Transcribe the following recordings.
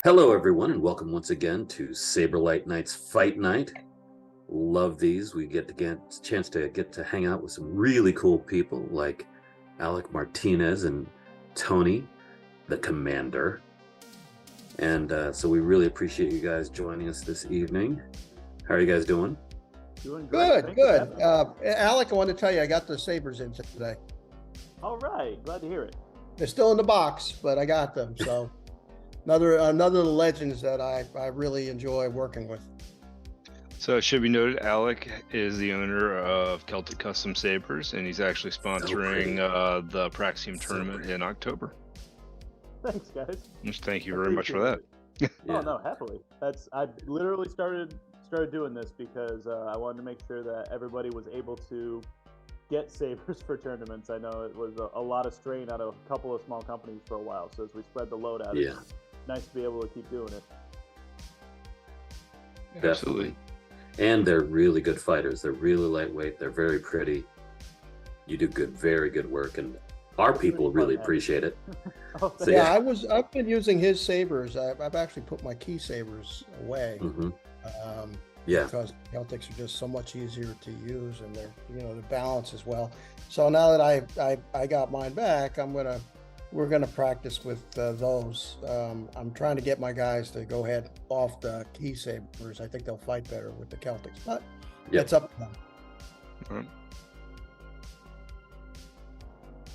Hello, everyone, and welcome once again to Saberlight Night's Fight Night. Love these. We get a chance to get to hang out with some really cool people like Alec Martinez and Tony, the Commander. And so we really appreciate you guys joining us this evening. How are you guys doing? Doing great. Good, good. Alec, I want to tell you, I got the sabers in today. All right, glad to hear it. They're still in the box, but I got them. So another of the legends that I really enjoy working with. So it should be noted, Alec is the owner of Celtic Custom Sabers, and he's actually sponsoring the Praxium tournament in October. Thanks, guys. Just thank you very much for that. Oh no, happily. I literally started doing this because I wanted to make sure that everybody was able to get sabers for tournaments. I know it was a lot of strain out of a couple of small companies for a while. So as we spread the load out, it's nice to be able to keep doing it. Absolutely. And they're really good fighters. They're really lightweight. They're very pretty. You do very good work, and our people really appreciate it. Oh, So, Yeah, I've been using his sabers. I've actually put my key sabers away. Because Celtics are just so much easier to use, and they're balance as well. So now that I got mine back, we're gonna practice with those. I'm trying to get my guys to go ahead off the key sabers. I think they'll fight better with the Celtics, but it's up to them. All right.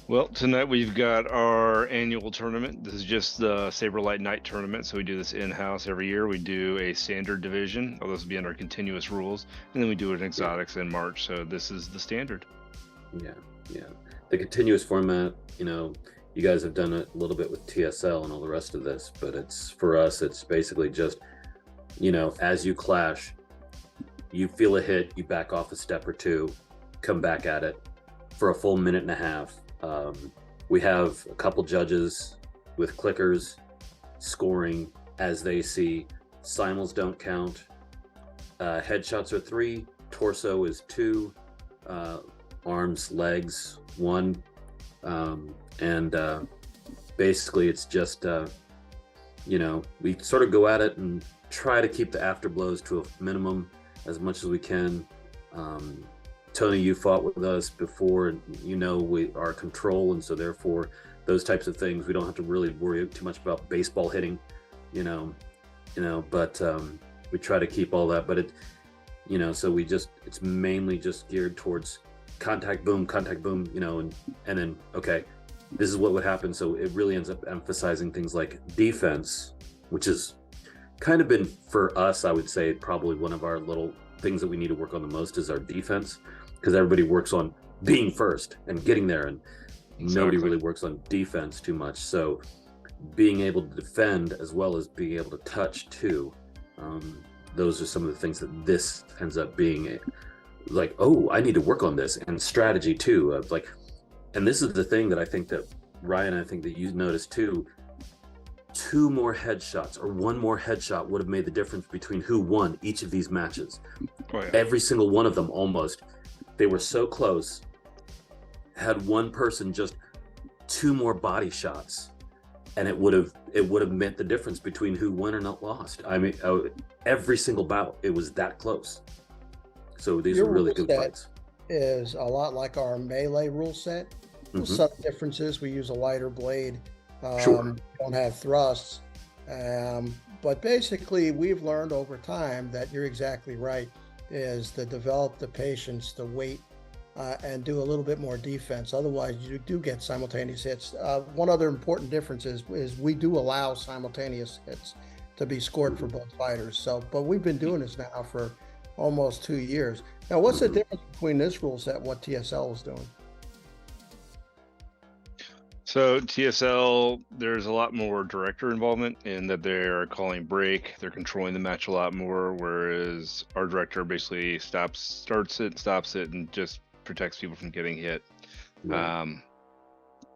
Well, tonight we've got our annual tournament. This is just the Saberlight Night tournament, so we do this in-house every year. We do a standard division, although this will be under continuous rules, and then we do it in exotics in March, so this is the standard. Yeah. The continuous format, you guys have done it a little bit with TSL and all the rest of this, but for us, it's basically just, as you clash, you feel a hit, you back off a step or two, come back at it for a full minute and a half. We have a couple judges with clickers scoring as they see. Simul's don't count. Headshots are 3, torso is 2, arms, legs 1, and basically it's just we sort of go at it and try to keep the afterblows to a minimum as much as we can. Tony, you fought with us before, and we are control, and so therefore those types of things we don't have to really worry too much about baseball hitting, but we try to keep all that, but so it's mainly just geared towards contact boom, and then okay, this is what would happen. So it really ends up emphasizing things like defense, which has kind of been, for us, I would say, probably one of our little things that we need to work on the most is our defense, because everybody works on being first and getting there, and nobody really works on defense too much. So being able to defend as well as being able to touch too, those are some of the things that this ends up being like, oh, I need to work on this, and strategy too, of like, and this is the thing that I think that Ryan, I think that you noticed too, 2 more headshots or 1 more headshot would have made the difference between who won each of these matches. Oh, yeah. Every single one of them, almost, they were so close. Had one person just 2 more body shots, and it would have meant the difference between who won or not lost. I mean, every single bout, it was that close. So these are really good fights. Is a lot like our melee rule set. Some differences: we use a lighter blade. Sure. Don't have thrusts, but basically we've learned over time that you're exactly right, is to develop the patience to wait and do a little bit more defense. Otherwise you do get simultaneous hits. One other important difference is we do allow simultaneous hits to be scored for both fighters. So, but we've been doing this now for almost 2 years. Now, what's the difference between this rule set and what TSL is doing? So TSL, there's a lot more director involvement in that they're calling break, they're controlling the match a lot more, whereas our director basically starts it, stops it, and just protects people from getting hit.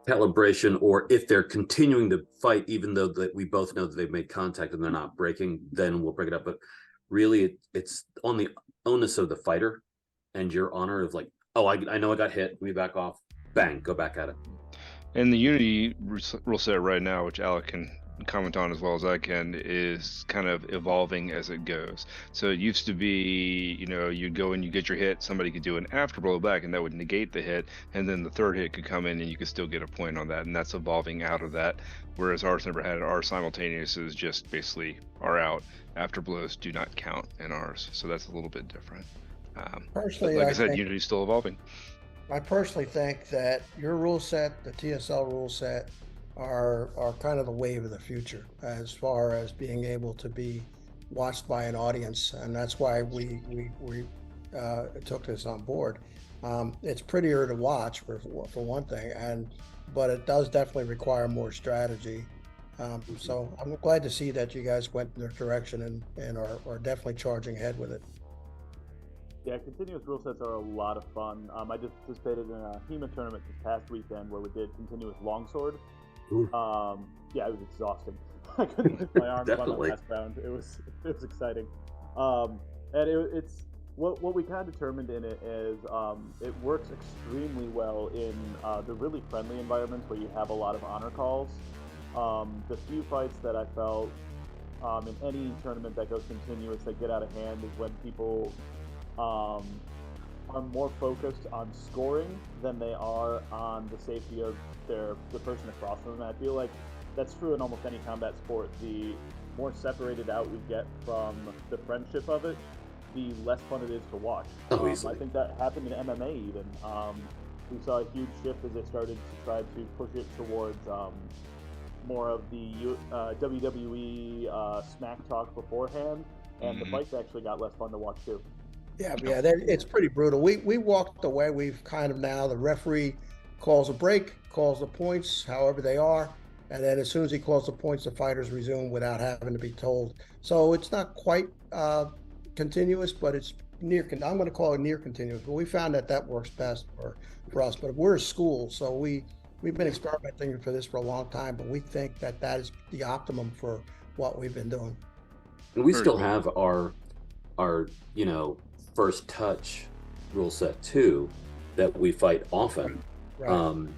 Calibration, or if they're continuing to fight, even though that we both know that they've made contact and they're not breaking, then we'll break it up. But really, it's on the onus of the fighter and your honor of like, oh, I know I got hit, we back off, bang, go back at it. And the Unity rule set right now, which Alec can comment on as well as I can is kind of evolving as it goes. So it used to be, you'd go and you get your hit, somebody could do an after blow back and that would negate the hit, and then the third hit could come in and you could still get a point on that, and that's evolving out of that. Whereas ours never had it. Our simultaneous is just basically are out. After blows do not count in ours, so that's a little bit different. But Personally, like I I said, think Unity's still evolving. I personally think that your rule set, the TSL rule set, are kind of the wave of the future as far as being able to be watched by an audience, and that's why we took this on board. It's prettier to watch for one thing, but it does definitely require more strategy. So I'm glad to see that you guys went in their direction and are definitely charging ahead with it. Yeah, continuous rule sets are a lot of fun. I just participated in a HEMA tournament this past weekend where we did continuous longsword. Yeah, it was exhausting. I couldn't lift my arms on the last round. It was exciting, it's what we kind of determined in it is it works extremely well in the really friendly environments where you have a lot of honor calls. The few fights that I felt in any tournament that goes continuous that get out of hand is when people are more focused on scoring than they are on the safety of the person across from them. And I feel like that's true in almost any combat sport. The more separated out we get from the friendship of it, the less fun it is to watch. I think that happened in MMA even. We saw a huge shift as they started to try to push it towards more of the WWE smack talk beforehand, and the fights actually got less fun to watch too. Yeah, it's pretty brutal. We walked away. We've kind of now the referee calls a break, calls the points, however they are, and then as soon as he calls the points, the fighters resume without having to be told. So it's not quite continuous, but it's near. I'm going to call it near continuous. But we found that works best for us. But we're a school, so we've been experimenting for this for a long time. But we think that is the optimum for what we've been doing. And we still have our first touch rule set too that we fight often. Right.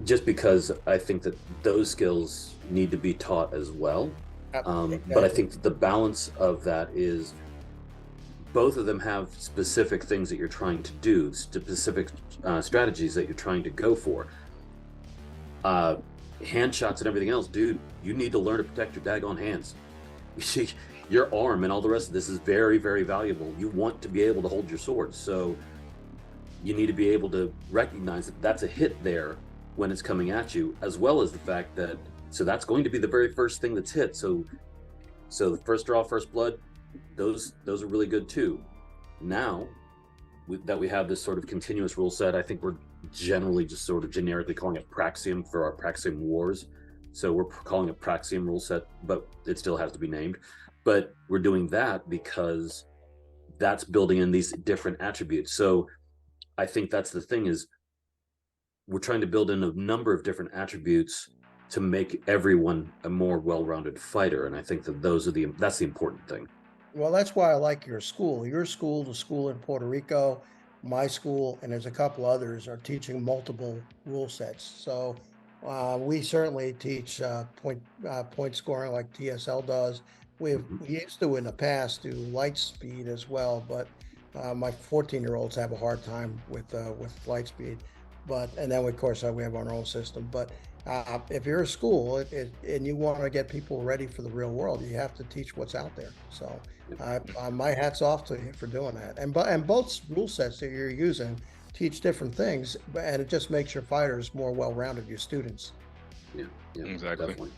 Just because I think that those skills need to be taught as well. Exactly. But I think that the balance of that is both of them have specific things that you're trying to do, specific strategies that you're trying to go for. Hand shots and everything else, dude, you need to learn to protect your daggone hands. Your arm and all the rest of this is very, very valuable. You want to be able to hold your sword, so you need to be able to recognize that that's a hit there when it's coming at you, as well as the fact that that's going to be the very first thing that's hit. So the first draw, first blood, those are really good too. Now that we have this sort of continuous rule set, I think we're generally just sort of generically calling it Praxium for our Praxium Wars. So we're calling it Praxium rule set, but it still has to be named. But we're doing that because that's building in these different attributes. So I think that's the thing, is we're trying to build in a number of different attributes to make everyone a more well-rounded fighter. And I think that that's the important thing. Well, that's why I like your school. Your school, the school in Puerto Rico, my school, and there's a couple others are teaching multiple rule sets. So we certainly teach point scoring like TSL does. We used to in the past do light speed as well, but my 14-year-olds have a hard time with light speed. And then of course we have our own system. But if you're a school and you want to get people ready for the real world, you have to teach what's out there. So my hat's off to you for doing that. And both rule sets that you're using teach different things, and it just makes your fighters more well-rounded, your students. Yeah, exactly. Definitely.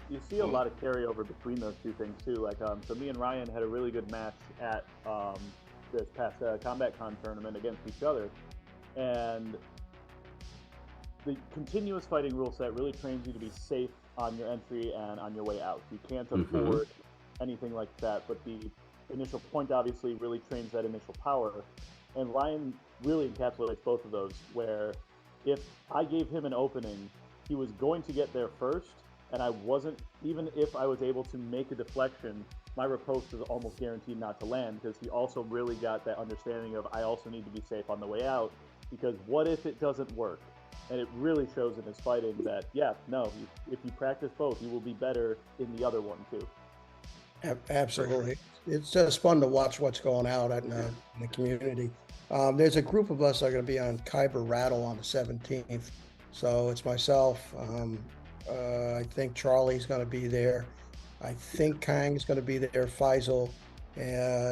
You see a lot of carryover between those two things too. Like, so me and Ryan had a really good match at this past Combat Con tournament against each other, and the continuous fighting rule set really trains you to be safe on your entry and on your way out. You can't afford anything like that, but the initial point obviously really trains that initial power. And Ryan really encapsulates both of those, where if I gave him an opening, he was going to get there first, and I wasn't, even if I was able to make a deflection, my riposte was almost guaranteed not to land, because he also really got that understanding of I also need to be safe on the way out, because what if it doesn't work? And it really shows in his fighting that, if you practice both, you will be better in the other one too. Absolutely. It's just fun to watch what's going out in the community. There's a group of us that are going to be on Khyber Rattle on the 17th. So it's myself. I think Charlie's going to be there. I think Kang's going to be there. Faisal,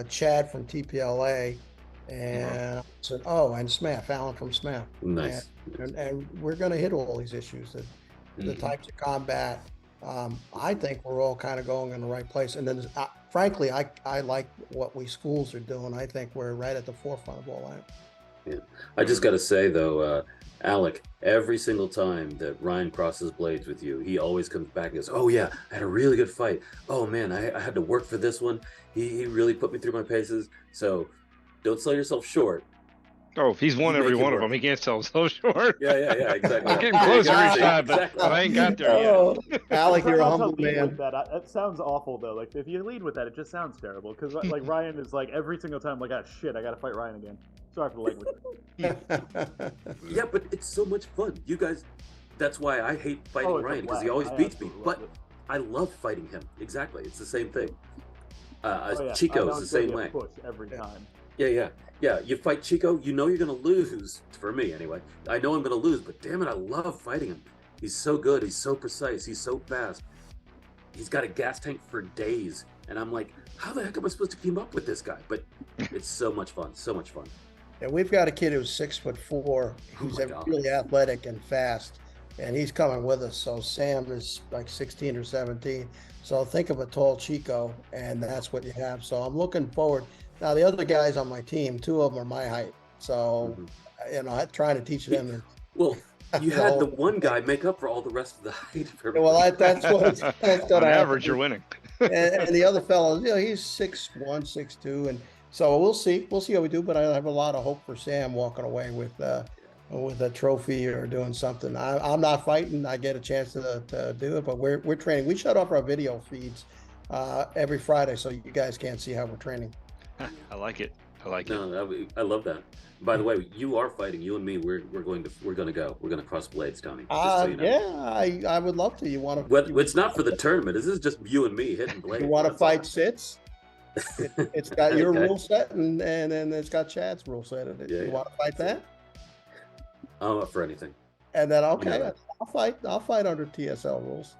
Chad from TPLA, and and SMAF, Alan from SMAF. Nice. And we're going to hit all these issues, the types of combat. I think we're all kind of going in the right place. And then, frankly, I like what we schools are doing. I think we're right at the forefront of all that. Yeah. I just got to say, though, Alec, every single time that Ryan crosses blades with you, he always comes back and goes, oh, yeah, I had a really good fight. Oh, man, I had to work for this one. He really put me through my paces. So don't sell yourself short. Oh, if he's won every one of them, he can't sell himself short. Yeah, exactly. I'm getting closer each time, exactly. but I ain't got there yet. Alec, you're a Try not to humble lead man. with that. That sounds awful, though. Like, if you lead with that, it just sounds terrible. Because, like, Ryan is, like, every single time, like, oh, shit, I got to fight Ryan again. Sorry for the language. Yeah, but it's so much fun. You guys, that's why I hate fighting Ryan, because he always beats me. But I love fighting him. Exactly. It's the same thing. Chico is the same way. Push every time. Yeah. You fight Chico, you know you're going to lose. For me, anyway. I know I'm going to lose, but damn it, I love fighting him. He's so good. He's so precise. He's so fast. He's got a gas tank for days. And I'm like, how the heck am I supposed to keep up with this guy? But it's so much fun. So much fun. And we've got a kid who's 6'4". He's really athletic and fast, and he's coming with us. So Sam is like 16 or 17. So think of a tall Chico, and that's what you have. So I'm looking forward. Now, the other guys on my team, 2 of them are my height. So, I'm trying to teach them. Well, you had the one guy make up for all the rest of the height. Well, that's what on average, you're winning. and the other fellow, he's 6'1", 6'2", and so we'll see how we do. But I have a lot of hope for Sam walking away with a trophy or doing something. I'm not fighting. I get a chance to do it, but we're training. We shut off our video feeds every Friday, so you guys can't see how we're training. I like it. No, I love that. By the way, you are fighting. You and me, we're going to go. We're going to cross blades, Tony. Just so you know. Yeah, I would love to. You want to? It's not for the tournament. This is just you and me hitting blades. You want to fight sits? It's got your rule set, and then it's got Chad's rule set in it. You want to fight that? I'm up for anything. And then I'll fight under TSL rules.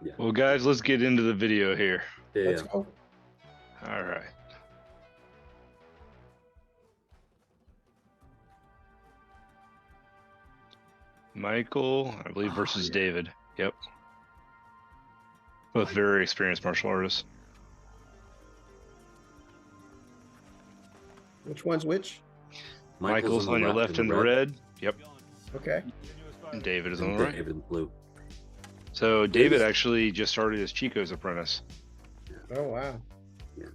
Yeah. Well, guys, let's get into the video here. Let's go. All right. Michael, I believe, versus David. Yep. Both very experienced martial artists. Which one's which? Michael's on your left in the red. Yep. Okay. And David is on the right. David in blue. So David actually just started as Chico's apprentice. Oh, wow. Yeah.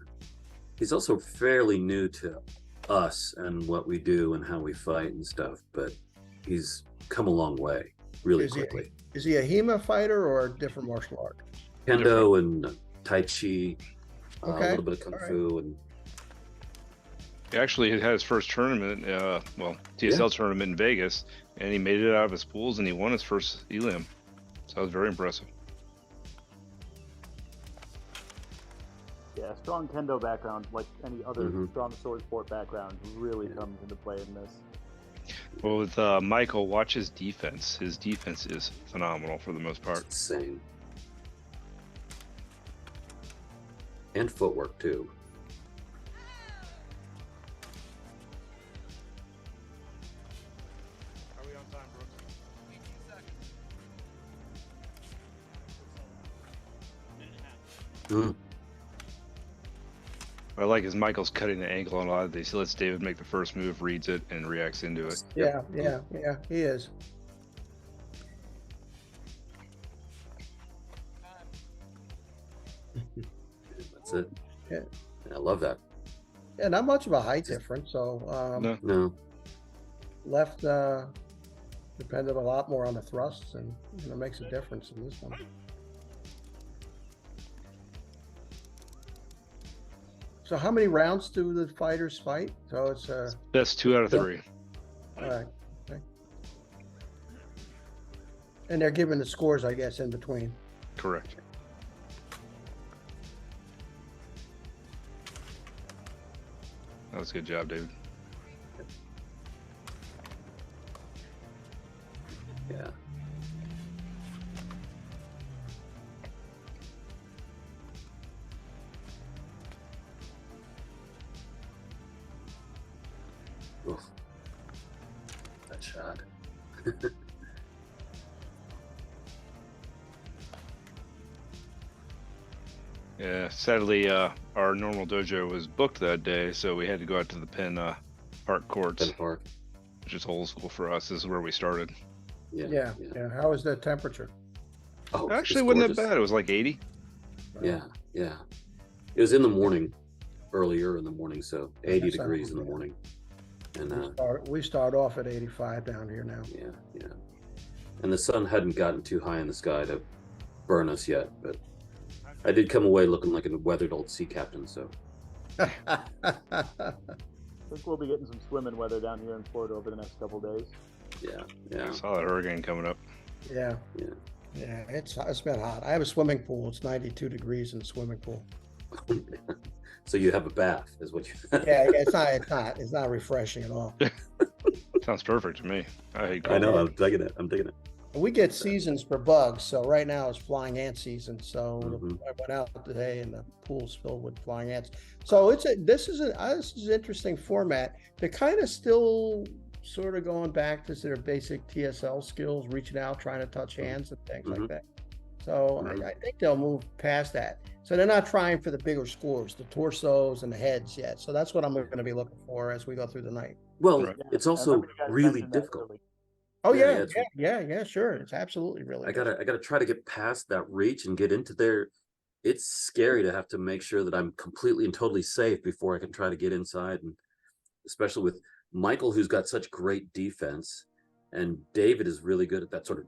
He's also fairly new to us and what we do and how we fight and stuff, but he's come a long way really quickly. Is he a HEMA fighter or a different martial art? Kendo and Tai Chi, a little bit of Kung Fu. And He actually had his first tournament, TSL tournament in Vegas, and he made it out of his pools and he won his first elim. So that was very impressive. Yeah, strong kendo background, like any other strong sword sport background, really comes into play in this. Well, with Michael, watch his defense. His defense is phenomenal for the most part. it's insane. And footwork too. Are we on time, Brooks? 18 seconds. What I like is Michael's cutting the angle on a lot of these. He lets David make the first move, reads it, and reacts into it. Yeah, he is. That's it. Yeah. I love that. Yeah, not much of a height difference. So No. left depended a lot more on the thrusts, and it makes a difference in this one. So how many rounds do the fighters fight? So it's Best 2 out of 3. all right. Okay. And they're giving the scores, I guess, in between. Correct. That was a good job, David. Yeah. Oof. That shot. Yeah, sadly, our normal dojo was booked that day, so we had to go out to the Penn Park courts, Penn Park. which is old school for us. This is where we started. Yeah. How was the temperature? Oh, Actually, it's wasn't that gorgeous. bad. It was like 80. Yeah, yeah. It was in the morning, earlier in the morning, so 80 That's not degrees in the bad. morning. And We start off at 85 down here now. yeah. And the sun hadn't gotten too high in the sky to burn us yet, but I did come away looking like a weathered old sea captain, so. I think we'll be getting some swimming weather down here in Florida over the next couple days. Yeah. I saw that hurricane coming up. Yeah. It's been hot. I have a swimming pool. It's 92 degrees in the swimming pool. So you have a bath, is what you. Yeah, it's not refreshing at all. Sounds perfect to me. I hate I cold. know. I'm digging it. We get seasons for bugs, so right now it's flying ant season. So Mhm. I went out today, and the pool's filled with flying ants. So this is an interesting format. They're kind of still sort of going back to their basic TSL skills, reaching out, trying to touch hands and things like that. So I think they'll move past that. So they're not trying for the bigger scores, the torsos and the heads yet. So that's what I'm going to be looking for as we go through the night. Well, Right. it's I also remember you guys really mentioned that difficult. early. Oh Yeah, yeah, sure. It's absolutely really. I gotta try to get past that reach and get into there. It's scary to have to make sure that I'm completely and totally safe before I can try to get inside, and especially with Michael, who's got such great defense, and David is really good at that sort of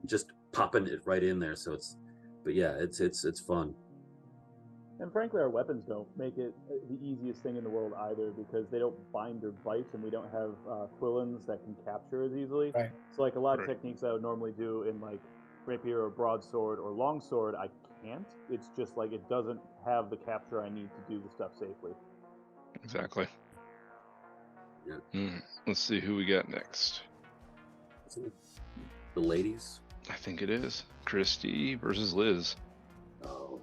just popping it right in there. So it's fun. And frankly, our weapons don't make it the easiest thing in the world either, because they don't bind or bite, and we don't have quillins that can capture as easily. Right. So like a lot of Right. techniques I would normally do in like rapier or broadsword or longsword, I can't. It's just like it doesn't have the capture I need to do the stuff safely. Exactly. Yeah. Let's see who we got next. The ladies. I think it is Christy versus Liz. Oh,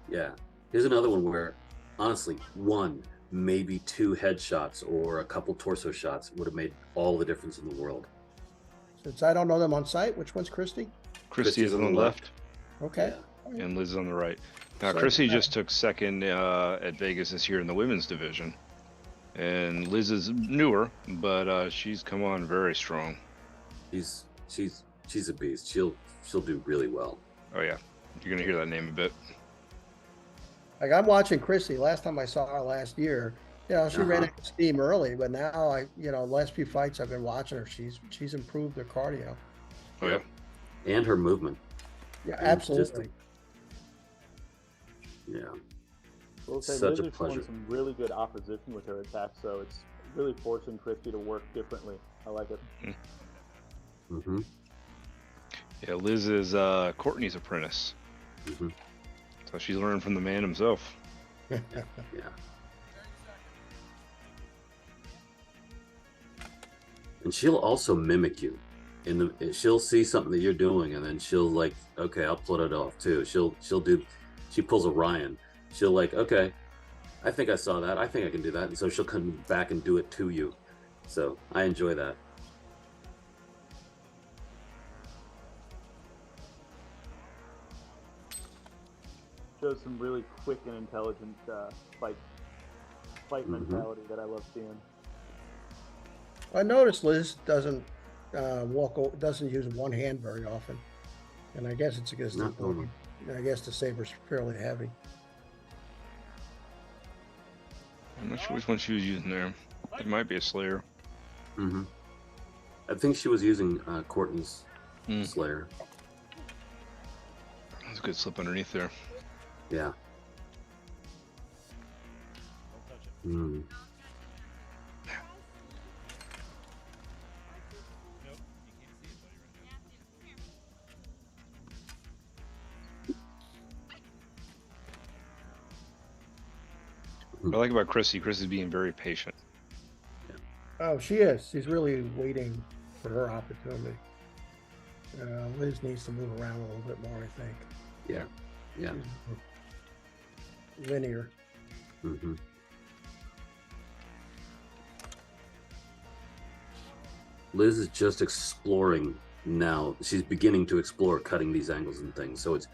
yeah. Here's another one where, honestly, one, maybe two headshots or a couple torso shots would have made all the difference in the world. Since I don't know them on site, which one's Christy? Christy is on the left, Okay. Yeah. and Liz is on the right. Now, So- Christy just took second at Vegas this year in the women's division, and Liz is newer, but she's come on very strong. She's a beast. She'll do really well. Oh yeah, you're gonna hear that name a bit. Like I'm watching Christy. Last time I saw her last year, she ran out of steam early, but now last few fights I've been watching her, she's improved her cardio. Oh yeah. And her movement. Yeah, And absolutely. Yeah. We'll say Such Liz a is showing pleasure. some really good opposition with her attacks, so it's really forcing Christy to work differently. I like it. Mm-hmm. Yeah, Liz is Courtney's apprentice, Mm-hmm. so she's learning from the man himself. Yeah. And she'll also mimic you. She'll see something that you're doing, and then she'll like, okay, I'll pull it off too. She pulls a Ryan. She'll like, okay, I think I saw that. I think I can do that, and so she'll come back and do it to you. So I enjoy that. Shows some really quick and intelligent fight Mhm. mentality that I love seeing. I noticed Liz doesn't doesn't use one hand very often, and I guess it's because Not normal. I guess the saber's fairly heavy. I'm not sure which one she was using there. It might be a Slayer. Mm-hmm. I think she was using Courtney's Mm. Slayer. That's a good slip underneath there. Yeah. Mm. What I like about Chrissy's being very patient. Oh, she is. She's really waiting for her opportunity. Liz needs to move around a little bit more, I think. Yeah. Yeah. She's linear. Mm-hmm. Liz is just exploring now. She's beginning to explore cutting these angles and things. So it's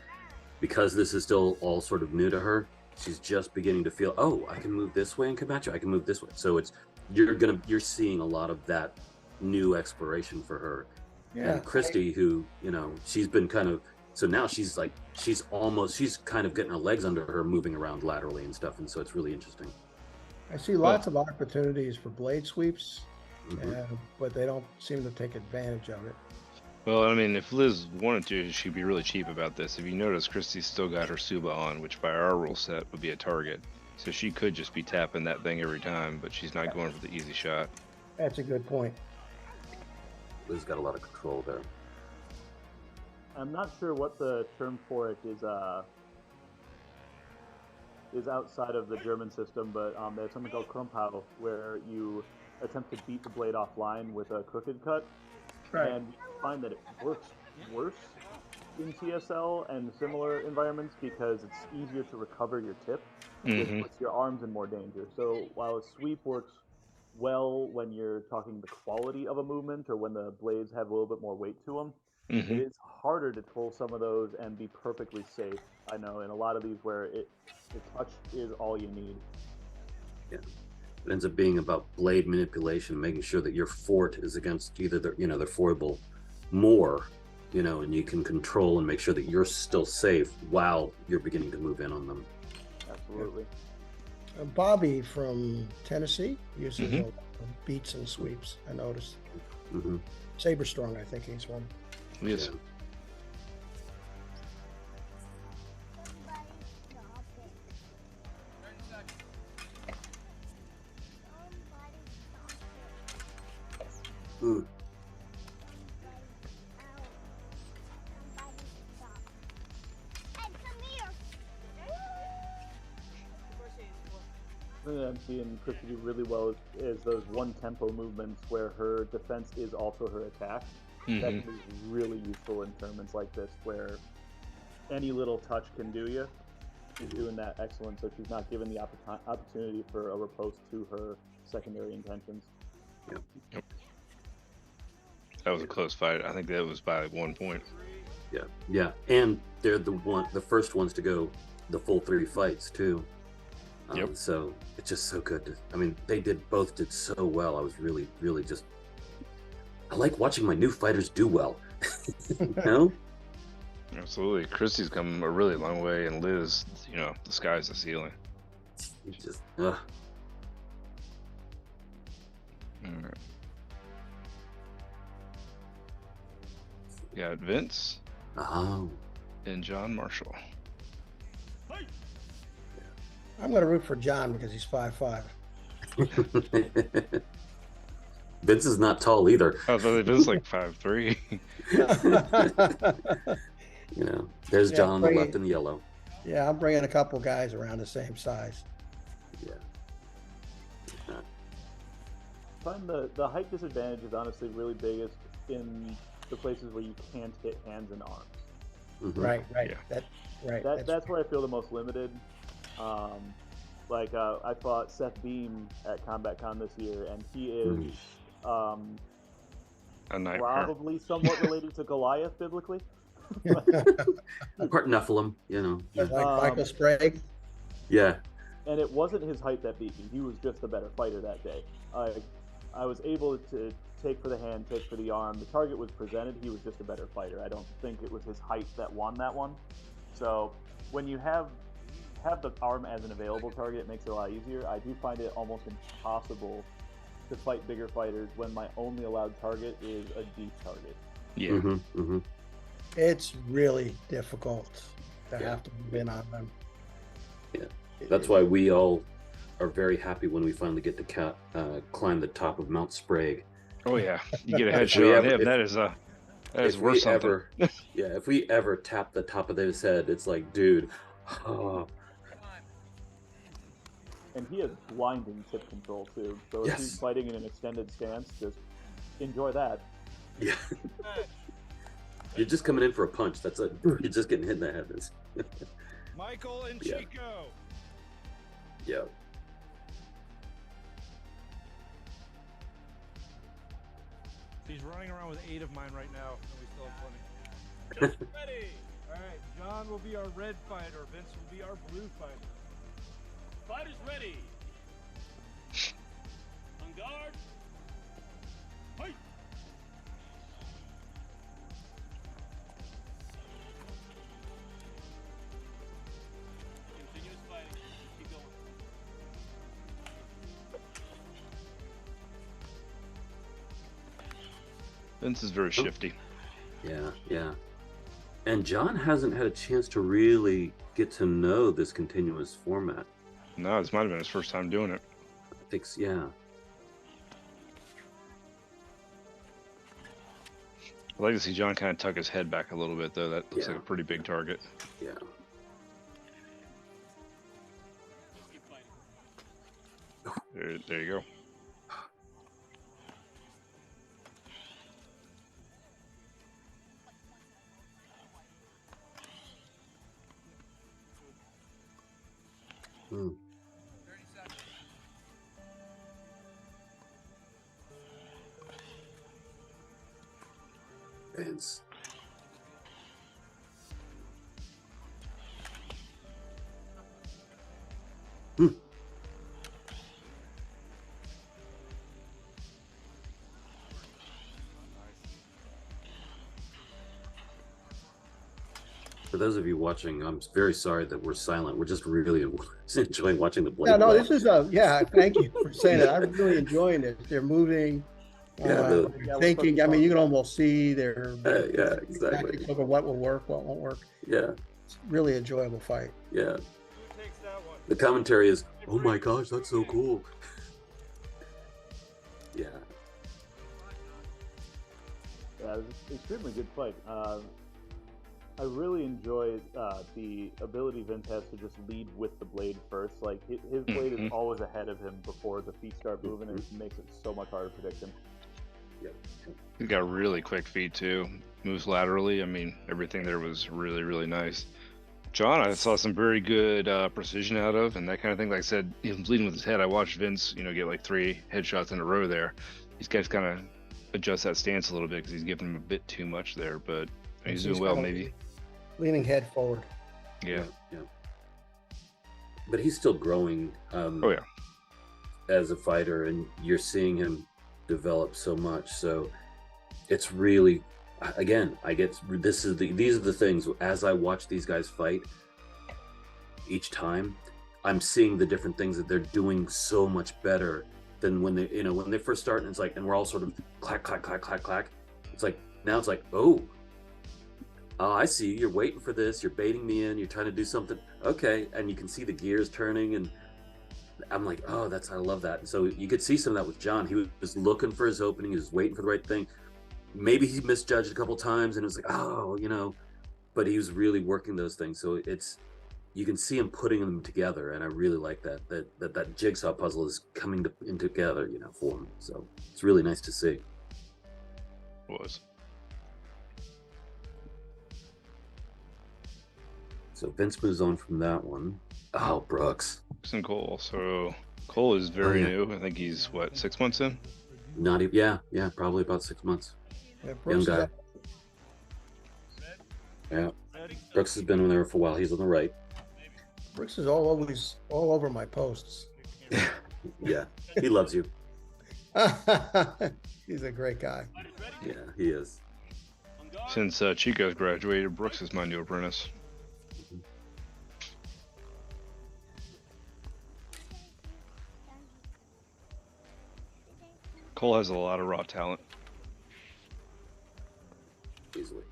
because this is still all sort of new to her. She's just beginning to feel, oh, I can move this way and come at you. I can move this way. So it's you're seeing a lot of that new exploration for her. Yeah. And Christy, who, you know, she's been kind of, so now she's kind of getting her legs under her, moving around laterally and stuff. And so it's really interesting. I see lots of opportunities for blade sweeps, Mm-hmm. but they don't seem to take advantage of it. Well, I mean, if Liz wanted to, she'd be really cheap about this. If you notice, Christy's still got her Suba on, which by our rule set would be a target. So she could just be tapping that thing every time, but she's not going for the easy shot. That's a good point. Liz got a lot of control there. I'm not sure what the term for it is outside of the German system, but there's something called Krumpau, where you attempt to beat the blade offline with a crooked cut, and you find that it works worse in TSL and similar environments because it's easier to recover your tip, which puts your arms in more danger. So while a sweep works well when you're talking the quality of a movement or when the blades have a little bit more weight to them, it is harder to pull some of those and be perfectly safe. I know in a lot of these where the touch is all you need. Yeah. It ends up being about blade manipulation, making sure that your fort is against either the foible more, and you can control and make sure that you're still safe while you're beginning to move in on them. Absolutely. Bobby from Tennessee uses a lot of beats and sweeps, I noticed. Saber Strong, I think he's one. Yes. Yeah. Something that I'm seeing Christy do really well is those one tempo movements where her defense is also her attack. That can be really useful in tournaments like this where any little touch can do you. She's doing that excellent, so she's not given the opportunity for a riposte to her secondary intentions. Yep. That was a close fight. I think that was by 1 point. Yeah, and they're the first ones to go the full 3 fights too. So it's just so good. They both did so well. I was really, really just. I like watching my new fighters do well. Absolutely. Christy's come a really long way, and Liz, the sky's the ceiling. It's just. All right. We got Vince and John Marshall. I'm going to root for John because he's 5'5". Vince is not tall either. I thought Vince like 5'3". There's John on the left in the yellow. Yeah, I'm bringing a couple guys around the same size. Yeah. I find the height disadvantage is honestly really biggest in the places where you can't hit hands and arms. Right. Yeah. That's where I feel the most limited. I fought Seth Beam at Combat Con this year, and he is A nightmare. probably somewhat related to Goliath biblically. Part Nephilim, Like Michael Sprague. Yeah. And it wasn't his height that beat me. He was just a better fighter that day. I was able to take for the hand, take for the arm. The target was presented. He was just a better fighter. I don't think it was his height that won that one. So when you have the arm as an available target, it makes it a lot easier. I do find it almost impossible to fight bigger fighters when my only allowed target is a deep target. Yeah. It's really difficult to have to move in on them. Yeah. That's why we all are very happy when we finally get to climb the top of Mount Sprague. Oh yeah, you get a headshot on him. That is worth something. If we ever tap the top of his head, it's like, dude. and he has blinding tip control too. So if he's fighting in an extended stance, just enjoy that. Yeah. You're just coming in for a punch. That's it. You're just getting hit in the head. Michael and Yeah. Chico. Yeah. He's running around with 8 of mine right now, and we still have 20. Just ready. All right, John will be our red fighter. Vince will be our blue fighter. Fighters ready. On guard. Fight. Continuous fighting. Keep going. Vince is very shifty. Yeah, yeah. And John hasn't had a chance to really get to know this continuous format. No, this might have been his first time doing it. I think, yeah. I'd like to see John kind of tuck his head back a little bit, though. That looks Yeah. like a pretty big target. Yeah. Just keep fighting. There you go. Hmm. 30 seconds. Vince. Hmm. For those of you watching, I'm very sorry that we're silent. We're just really enjoying watching the blade. Yeah, no, walk. this is thank you for saying that. I'm really enjoying it. They're moving, Yeah, Yeah, thinking. I mean, you can almost see their yeah, exactly. tactics over what will work, what won't work. Yeah, It's a really enjoyable fight. yeah. Who takes that one? The commentary is, "Oh my gosh, that's so cool." Yeah. Yeah, it was an extremely good fight. I really enjoy the ability Vince has to just lead with the blade first. Like his blade is always ahead of him before the feet start moving, and it makes it so much harder to predict him. Yeah. He's got really quick feet, too. Moves laterally. I mean, everything there was really, really nice. John, I saw some very good precision out of, and that kind of thing. Like I said, he was leading with his head. I watched Vince, get like 3 headshots in a row there. These guys kind of adjust that stance a little bit because he's giving him a bit too much there, but he's doing well, kinda maybe. Leaning head forward. Yeah. Yeah. But he's still growing. Oh, yeah. As a fighter, and you're seeing him develop so much. So it's really, again, these are the things. As I watch these guys fight each time, I'm seeing the different things that they're doing so much better than when they first start. And it's like, and we're all sort of clack, clack, clack, clack, clack. It's like, now it's like, oh, I see, you're waiting for this, you're baiting me in, you're trying to do something. Okay. And you can see the gears turning, and I'm like, oh, I love that. And so you could see some of that with John. He was looking for his opening, he was waiting for the right thing. Maybe he misjudged a couple times, and it was like, oh, but he was really working those things. So you can see him putting them together, and I really like that jigsaw puzzle is coming in together, for him. So it's really nice to see. Was. So Vince moves on from that one. Oh, Brooks. Brooks and Cole. So Cole is very yeah. new. I think he's, 6 months in? Not even, yeah, probably about 6 months. Yeah, Young Brooks guy. Yeah. Brooks has been there for a while. He's on the right. Brooks is always all over my posts. Yeah, he loves you. He's a great guy. Yeah, he is. Since Chico's graduated, Brooks is my new apprentice. Cole has a lot of raw talent. Easily.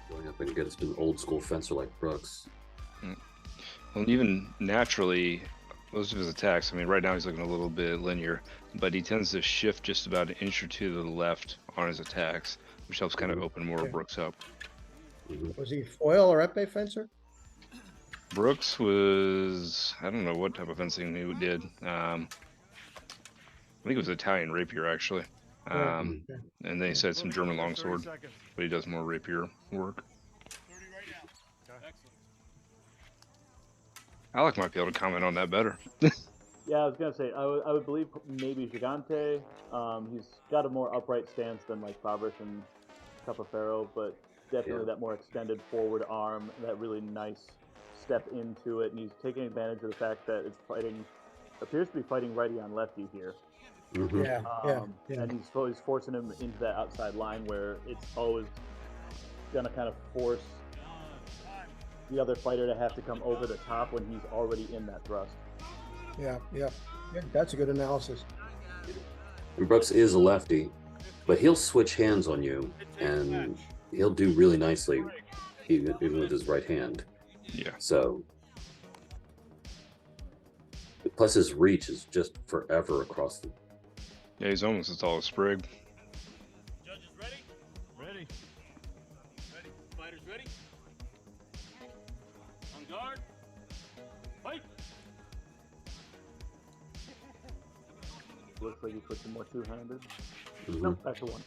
Going up against an old school fencer like Brooks. Well, even naturally, most of his attacks, I mean, right now he's looking a little bit linear, but he tends to shift just about an inch or two to the left on his attacks, which helps kind of open more of Brooks up. Was he foil or epee fencer? Brooks was, I don't know what type of fencing he did. I think it was Italian rapier, actually. And then he said some German longsword, but he does more rapier work. Alec might be able to comment on that better. Yeah, I was gonna say I would believe maybe Gigante. He's got a more upright stance than like Fabrice and Capoferro, but definitely that more extended forward arm, that really nice step into it, and he's taking advantage of the fact that it's appears to be fighting righty on lefty here. And he's forcing him into that outside line where it's always gonna kind of force the other fighter to have to come over the top when he's already in that thrust. Yeah, that's a good analysis. And Brooks is a lefty, but he'll switch hands on you, and he'll do really nicely, even with his right hand. Yeah. So, plus his reach is just forever across the. Yeah, he's almost as tall as Sprig. Judges ready? Ready. Ready. Fighters ready? On guard. Fight. Looks like he puts him more two-handed. No, back to one.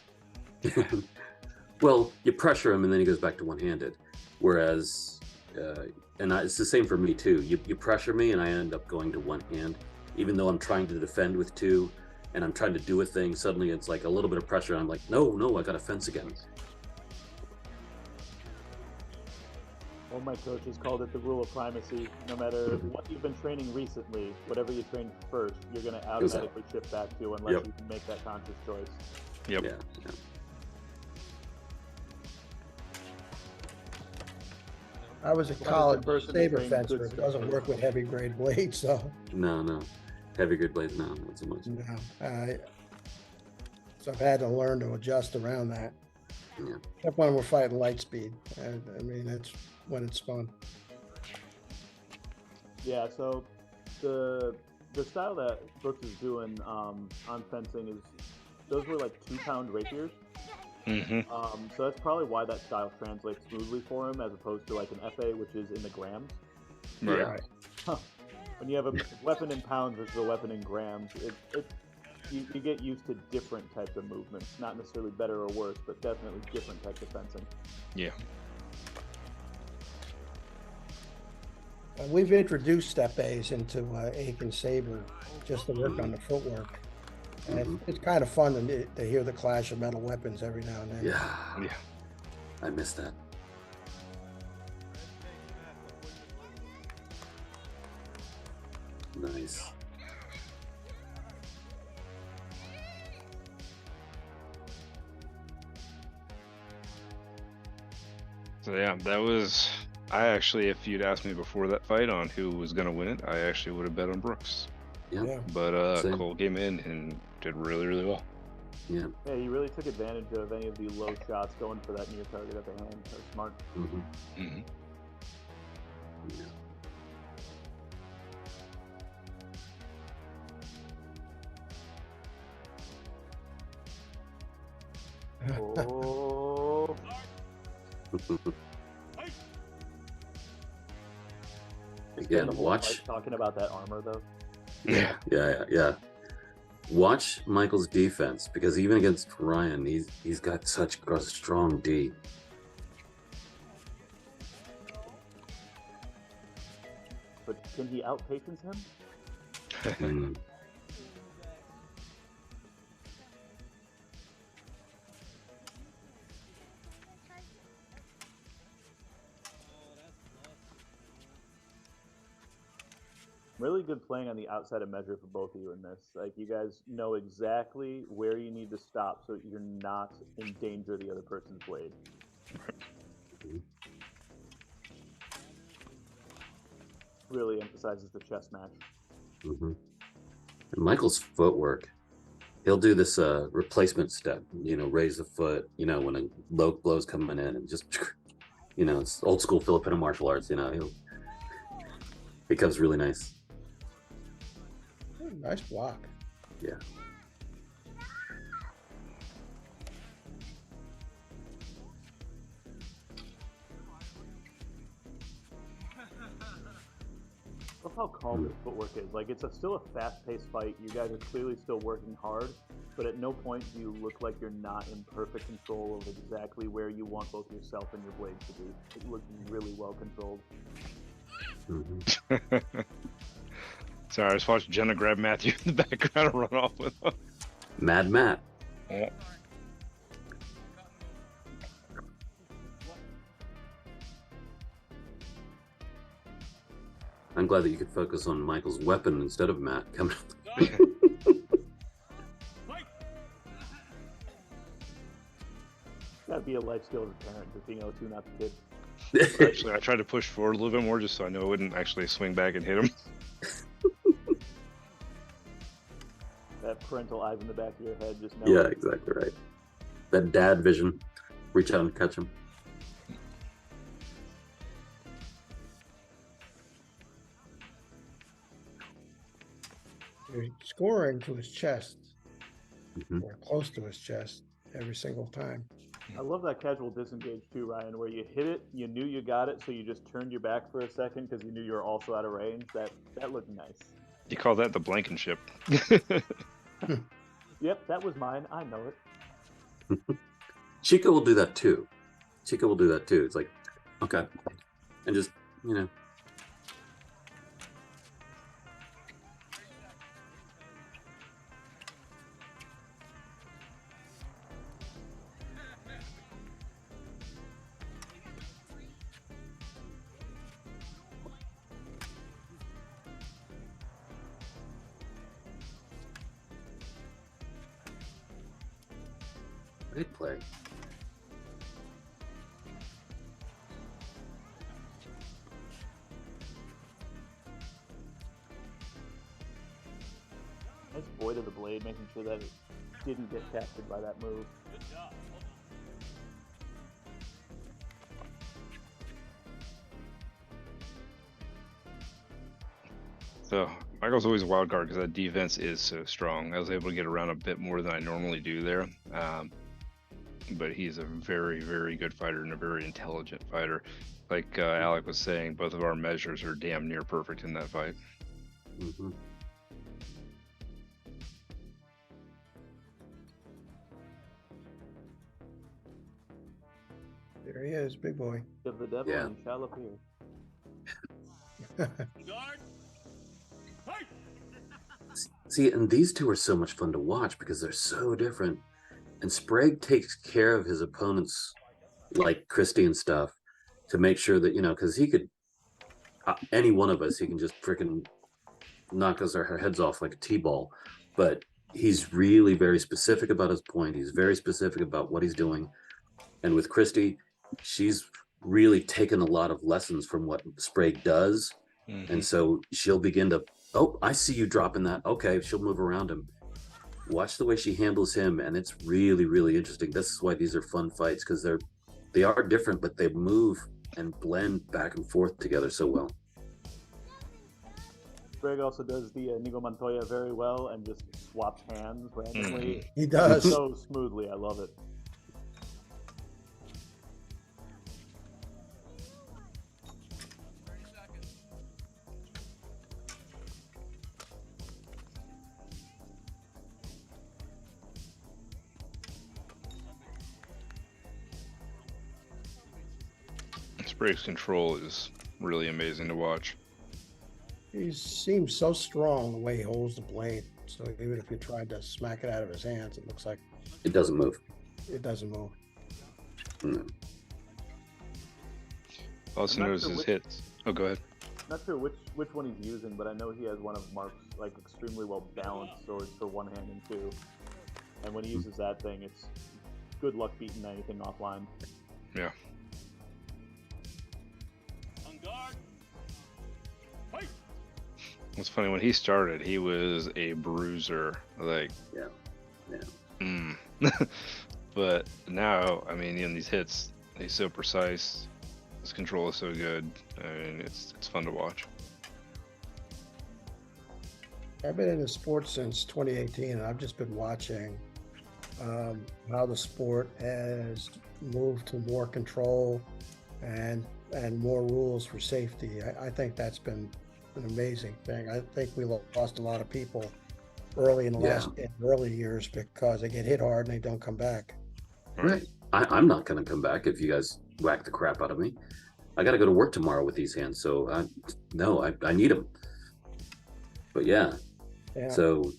Well, you pressure him and then he goes back to one-handed. Whereas, it's the same for me too. You pressure me and I end up going to one hand, even though I'm trying to defend with two, and I'm trying to do a thing. Suddenly, it's like a little bit of pressure. And I'm like, no, I got to fence again. One of my coaches called it the rule of primacy. No matter what you've been training recently, whatever you trained first, you're going to automatically shift back to unless you can make that conscious choice. Yep. Yeah. I was a college saber fencer. It doesn't work with heavy grade blades, so. No. Heavy grade blades, no, not so much. No. So I've had to learn to adjust around that. Yeah. Except when we're fighting light speed. I mean, that's when it's fun. Yeah, so the style that Brooks is doing on fencing is, those were like 2-pound rapiers. So that's probably why that style translates smoothly for him, as opposed to like an FA, which is in the grams. Right. When you have a weapon in pounds versus a weapon in grams, you get used to different types of movements. Not necessarily better or worse, but definitely different types of fencing. Yeah. We've introduced step A's into Aiken Saber just to work on the footwork. And it's kind of fun to hear the clash of metal weapons every now and then. Yeah. I miss that. Nice. So yeah, that was. I actually, if you'd asked me before that fight on who was going to win it, I actually would have bet on Brooks. Yeah. But Cole came in and did really, really well. Yeah. Yeah, he really took advantage of any of the low shots, going for that near target at the hand. That was smart. Yeah. Oh. Again, The whole watch. fight talking about that armor though. Yeah. Watch Michael's defense, because even against Ryan, he's got such a strong D. But can he outpace him? Really good playing on the outside of measure for both of you in this. Like, you guys know exactly where you need to stop so that you're not in danger of the other person's blade. Really emphasizes the chess match. And Michael's footwork, he'll do this replacement step, raise the foot, when a low blow's coming in, and just, it's old school Filipino martial arts, it becomes really nice. Nice block. Yeah. Love how calm this footwork is. Like, it's still a fast-paced fight. You guys are clearly still working hard, but at no point do you look like you're not in perfect control of exactly where you want both yourself and your blade to be. It looks really well controlled. Sorry, I just watched Jenna grab Matthew in the background and run off with him. Mad Matt. Yeah. I'm glad that you could focus on Michael's weapon instead of Matt coming. Gotta be a life skill as a parent, just being able to not to kid. Actually, I tried to push forward a little bit more just so I know I wouldn't actually swing back and hit him. That parental eyes in the back of your head, just knowing. Yeah, exactly right. That dad vision. Reach out and catch him. You're scoring to his chest, Mhm. or close to his chest, every single time. I love that casual disengage too, Ryan, where you hit it, you knew you got it, so you just turned your back for a second because you knew you were also out of range. That looked nice. You call that the Blankenship. Yep, that was mine. I know it. Chico will do that too. Chico will do that too. It's like, okay. And just, you know. Great play. Nice boy to the blade, making sure that it didn't get captured by that move. So Michael's always a wild card because that defense is so strong. I was able to get around a bit more than I normally do there. But he's a very, very good fighter and a very intelligent fighter. Like Alec was saying, both of our measures are damn near perfect in that fight. Mm-hmm. There he is, big boy. Of the devil Yeah. and shall appear. See, and these two are so much fun to watch because they're so different. And Sprague takes care of his opponents, like Christie and stuff, to make sure that, you know, because he could, any one of us, he can just freaking knock us our heads off like a T-ball. But he's really very specific about his point. He's very specific about what he's doing. And with Christie, she's really taken a lot of lessons from what Sprague does. Mm-hmm. And so she'll begin to, oh, I see you dropping that. Okay, she'll move around him. Watch the way she handles him, and it's really, really interesting. This is why these are fun fights, because they are different, but they move and blend back and forth together so well. Greg also does the Inigo Montoya very well and just swaps hands randomly. He does. So smoothly. I love it. Sprague's control is really amazing to watch. He seems so strong the way he holds the blade. So even if you tried to smack it out of his hands, it looks like It doesn't move. it doesn't move. No. Also I'm not knows sure his which- hits. Oh, go ahead. Not sure which one he's using, but I know he has one of Mark's like extremely well balanced swords for one hand and two. And when he uses that thing, it's good luck beating anything offline. Yeah. On guard. Fight. It's funny, when he started, he was a bruiser. Like, Yeah. But now, I mean, in these hits, he's so precise. His control is so good. I mean, it's fun to watch. I've been in the sport since 2018, and I've just been watching how the sport has moved to more control and more rules for safety. I think that's been an amazing thing. I think we lost a lot of people early in early years because they get hit hard and they don't come back. Right. I'm not going to come back if you guys whack the crap out of me. I got to go to work tomorrow with these hands, so I need them. But yeah, so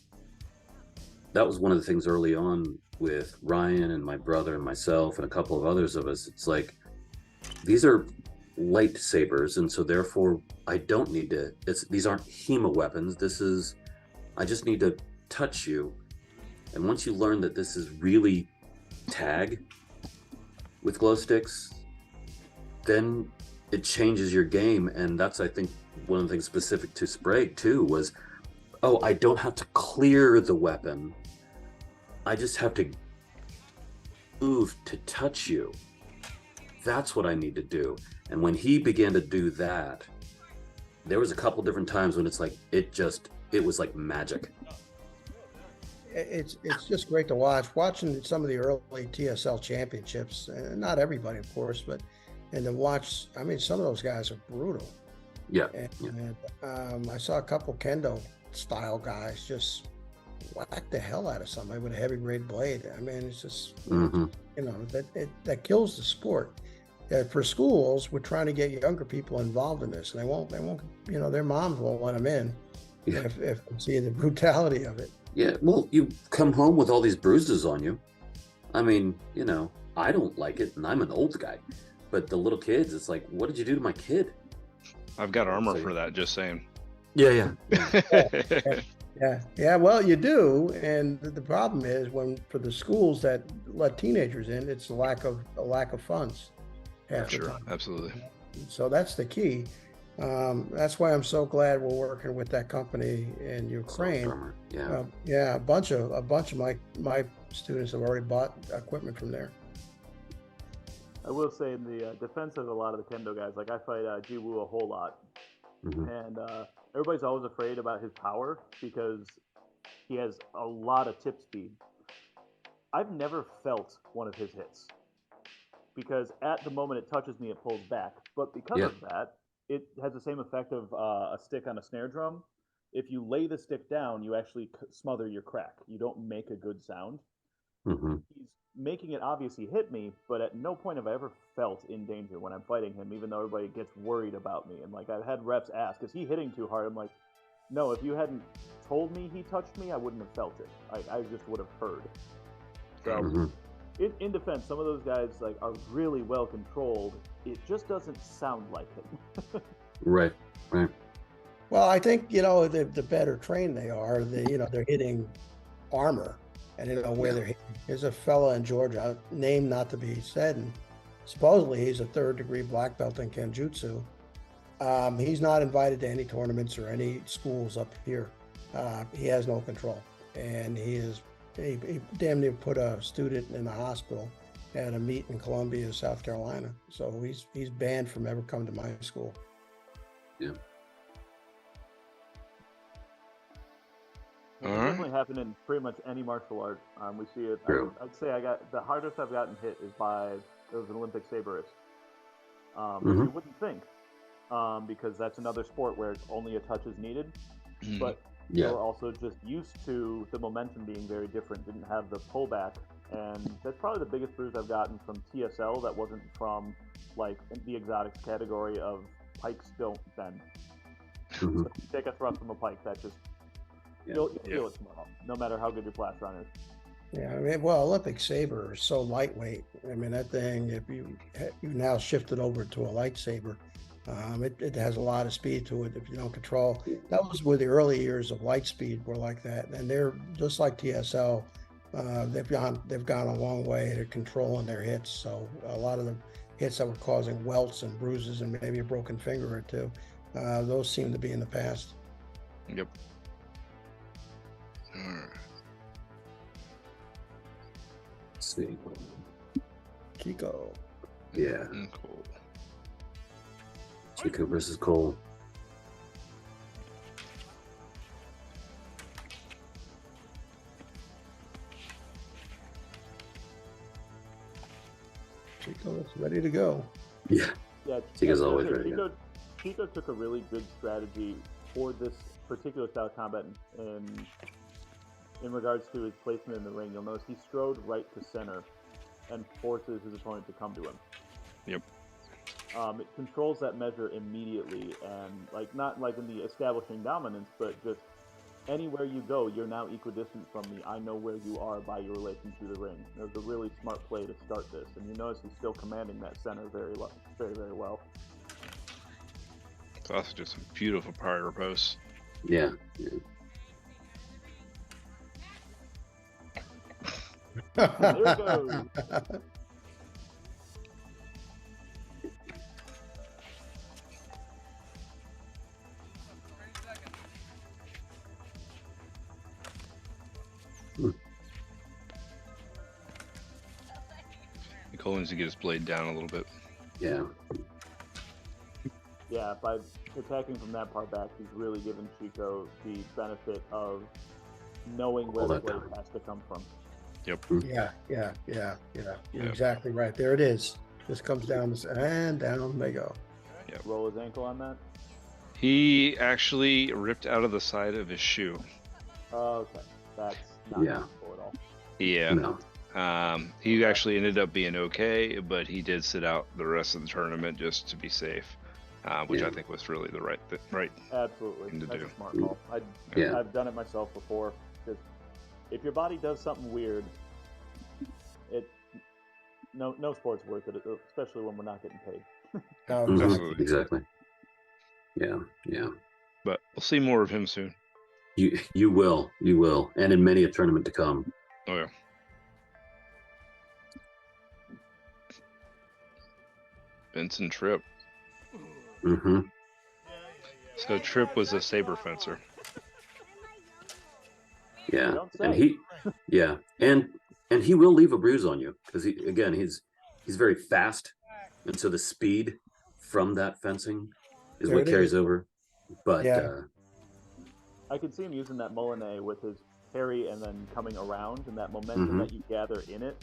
that was one of the things early on with Ryan and my brother and myself and a couple of others of us. It's like, these are lightsabers, and so therefore I don't need to, these aren't HEMA weapons. I just need to touch you. And once you learn that this is really tag with glow sticks, then it changes your game. And that's, I think, one of the things specific to Sprague too was, oh, I don't have to clear the weapon. I just have to move to touch you. That's what I need to do. And when he began to do that, there was a couple different times when it's like, it was like magic. It's just great to watching some of the early TSL championships, and not everybody, of course, and to watch, I mean, some of those guys are brutal. Yeah. And I saw a couple kendo style guys just whack the hell out of somebody with a heavy grade blade. I mean, it's just, you know, that kills the sport. For schools, we're trying to get younger people involved in this, and they won't, you know, their moms won't let them in if they see the brutality of it. Yeah, well, you come home with all these bruises on you. I mean, you know, I don't like it, and I'm an old guy. But the little kids, it's like, what did you do to my kid? I've got armor for that, just saying. Yeah. Yeah. Well, you do, and the problem is for the schools that let teenagers in, it's a lack of funds. Sure, absolutely. So that's the key. That's why I'm so glad we're working with that company in Ukraine. A bunch of my students have already bought equipment from there. I will say, in the defense of a lot of the kendo guys, like I fight Jiwoo a whole lot, and everybody's always afraid about his power because he has a lot of tip speed. I've never felt one of his hits because at the moment it touches me, it pulls back. But because of that, it has the same effect of a stick on a snare drum. If you lay the stick down, you actually smother your crack. You don't make a good sound. He's making it obvious he hit me, but at no point have I ever felt in danger when I'm fighting him, even though everybody gets worried about me. And like, I've had reps ask, is he hitting too hard? I'm like, no, if you hadn't told me he touched me, I wouldn't have felt it. I just would have heard. So in defense, some of those guys like are really well controlled. It just doesn't sound like it. Right. Well, I think, you know, the better trained they are, they're hitting armor and they know where they're hitting. There's a fella in Georgia, name not to be said, and supposedly he's a 3rd-degree black belt in Kenjutsu. He's not invited to any tournaments or any schools up here. He has no control, and he damn near put a student in the hospital at a meet in Columbia, South Carolina. So he's banned from ever coming to my school. Yeah. It's definitely happened in pretty much any martial art. We see it. I'd say the hardest I've gotten hit is by an Olympic saberist. You wouldn't think, because that's another sport where only a touch is needed. But they're also just used to the momentum being very different. Didn't have the pullback, and that's probably the biggest bruise I've gotten from TSL. That wasn't from like the exotics category of pikes don't bend. So if you take a thrust from a pike, that just you'll feel it tomorrow, no matter how good your flash run is. Yeah, I mean, well, Olympic saber is so lightweight. I mean, that thing, if you now shifted over to a lightsaber, it has a lot of speed to it if you don't control. That was where the early years of light speed were like that, and they're just like TSL. They've gone a long way to controlling their hits. So a lot of the hits that were causing welts and bruises and maybe a broken finger or two, those seem to be in the past. Yep. Let's see. Kiko. Yeah. Cool. Chico versus Cole. Chico is ready to go. Yeah. Yeah, Chico's I was gonna always say, ready to go. Chico took a really good strategy for this particular style of combat in regards to his placement in the ring. You'll notice he strode right to center and forces his opponent to come to him. Yep. It controls that measure immediately, and like not like in the establishing dominance, but just anywhere you go, you're now equidistant from me. I know where you are by your relation to the ring. It was a really smart play to start this, and you notice he's still commanding that center very well, very well. It's also just some beautiful prior posts. Yeah. There it goes. Nicole needs to get his blade down a little bit. Yeah. Yeah, by attacking from that part back, he's really given Chico the benefit of knowing where All the that blade time. has to come from. Yep. Yeah. You're Yeah. exactly right. There it is. This comes down and down they go. Roll his ankle on that. He actually ripped out of the side of his shoe. Okay, that's not Yeah. useful at all. Yeah. No. He actually ended up being okay, but he did sit out the rest of the tournament just to be safe, which Yeah. I think was really the right Absolutely, Thing to that's do. a smart call. Yeah. I've done it myself before. Just if your body does something weird, no sport's worth it, especially when we're not getting paid. Oh, Mhm. Absolutely. Exactly. Yeah. Yeah. But we'll see more of him soon. You will, and in many a tournament to come. Oh yeah. Vincent Tripp. Mm-hmm. So Tripp was a saber fencer. Yeah. Don't And say. and he will leave a bruise on you because he's very fast, and so the speed from that fencing is There what it carries is. over. But Yeah. I could see him using that Molinet with his parry and then coming around, and that momentum Mhm. that you gather in it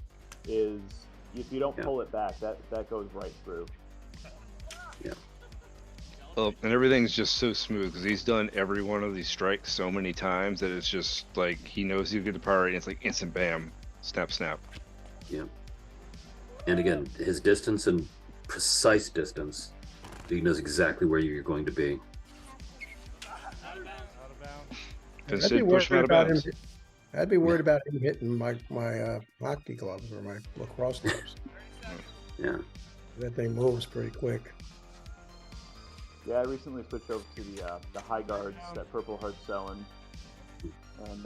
is, if you don't Yeah. pull it back, that goes right through. Well, and everything's just so smooth because he's done every one of these strikes so many times that it's just like he knows he'll get the power and it's like instant bam, snap, snap. yeah. And again, his distance and precise distance, he knows exactly where you're going to be. Out of bounds. Vincent pushed him out of bounds. I'd be worried about him hitting my hockey gloves or my lacrosse gloves. Yeah. That thing moves pretty quick. Yeah, I recently switched over to the high guards that Purple Heart's selling, and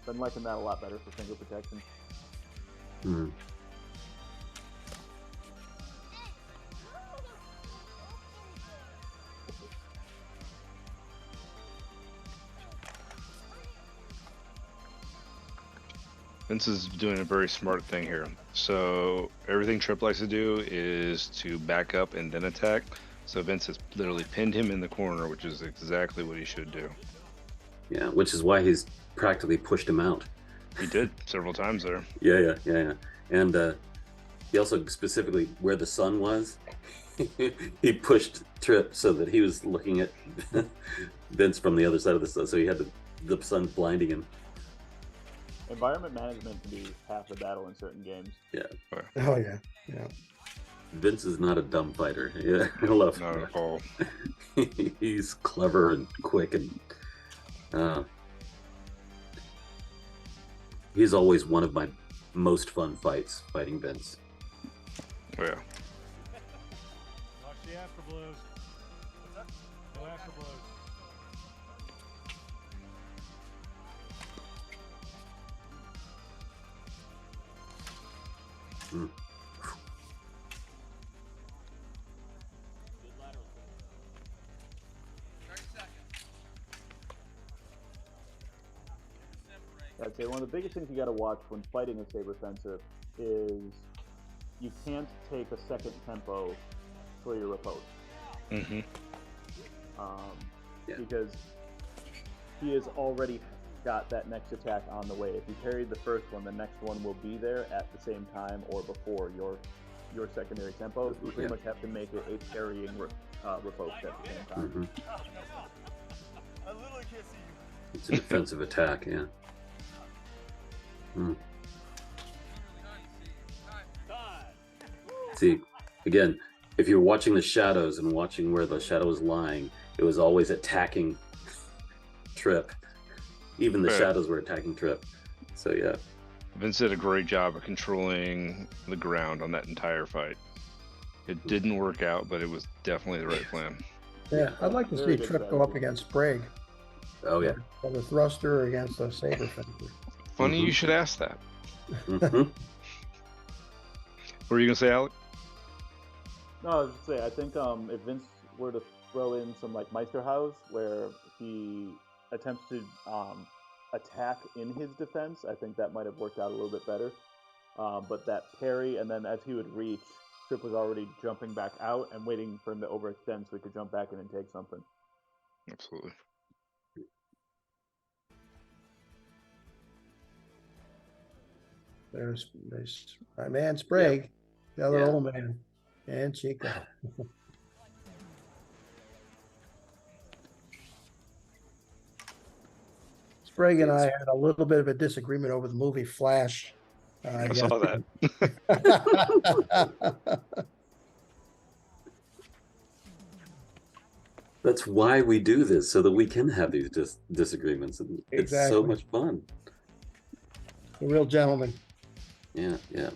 been liking that a lot better for finger protection. Mhm. Vince is doing a very smart thing here. So everything Tripp likes to do is to back up and then attack. So Vince has literally pinned him in the corner, which is exactly what he should do. Yeah. Which is why he's practically pushed him out. He did several times there. Yeah. And he also specifically where the sun was, he pushed Tripp so that he was looking at Vince from the other side of the sun. So he had the sun blinding him. Environment management can be half the battle in certain games. Oh yeah. Vince is not a dumb fighter. Yeah, I love Not him. at all. He's clever and quick, and he's always one of my most fun fights, fighting Vince. Oh, yeah. Watch the after blows. No after blows. Mm. I'd say one of the biggest things you got to watch when fighting a saber fencer is you can't take a second tempo for your riposte. Mm-hmm. Um, Yeah. Because he is already got that next attack on the way. If you parried the first one, the next one will be there at the same time or before your secondary tempo. You pretty much have to make it a parrying riposte at the same time. I literally can't see you. It's a defensive attack, yeah. See, again, if you're watching the shadows and watching where the shadow was lying, it was always attacking Trip. Even the shadows were attacking Trip. So yeah. Vince did a great job of controlling the ground on that entire fight. It didn't work out, but it was definitely the right plan. Yeah, I'd like to see Trip go up against Sprague. Oh yeah. Or the thruster against the saber fender. Funny you should ask that. Mhm. What were you gonna say, Alec? No, I was just say I think if Vince were to throw in some like Meisterhaus where he attempts to attack in his defense, I think that might have worked out a little bit better. But that parry, and then as he would reach, Trip was already jumping back out and waiting for him to overextend so he could jump back in and take something. Absolutely. There's my man Sprague, the other Yeah. old man, and Chico. Sprague and I had a little bit of a disagreement over the movie Flash. I saw that. That's why we do this, so that we can have these disagreements. And it's so Exactly. much fun. A real gentleman. Yeah, yeah.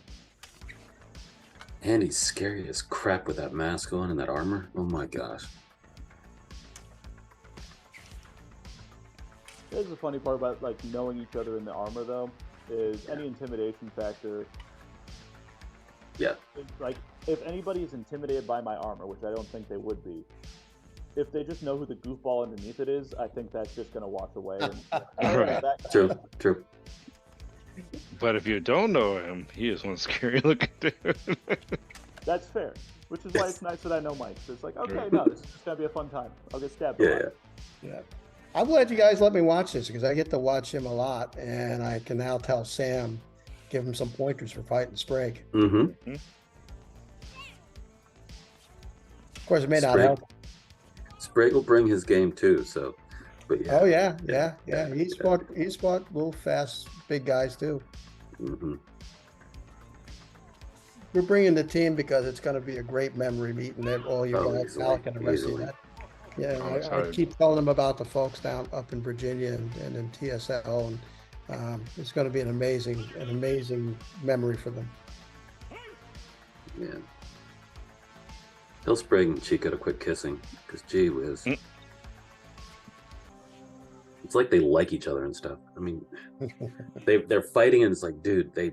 And he's scary as crap with that mask on and that armor. Oh my gosh. There's the funny part about like knowing each other in the armor though, is any intimidation factor. Yeah. Like if anybody is intimidated by my armor, which I don't think they would be, if they just know who the goofball underneath it is, I think that's just gonna wash away. And, Right. True, true. But if you don't know him, he is one scary looking dude. That's fair. Which is why it's nice that I know Mike. So it's like, okay, no, this is just gonna be a fun time. I'll get stabbed. a Yeah, lot. yeah. Yeah. I'm glad you guys let me watch this because I get to watch him a lot, and I can now tell Sam, give him some pointers for fighting Sprague. Mm-hmm. Of course, it may not Sprague. help. Sprague will bring his game too, so but yeah. Oh yeah. He's yeah. fought little fast big guys too. Mm-hmm. We're bringing the team because it's going to be a great memory meeting that all you guys, Easily, Alec and the rest of easily. that. Yeah, I'm I excited. keep telling them about the folks down up in Virginia and in TSL, and it's going to be an amazing memory for them. Yeah. Tell Sprague and Chica to quit kissing, because gee whiz. It's like they like each other and stuff. I mean, they're fighting and it's like, dude, they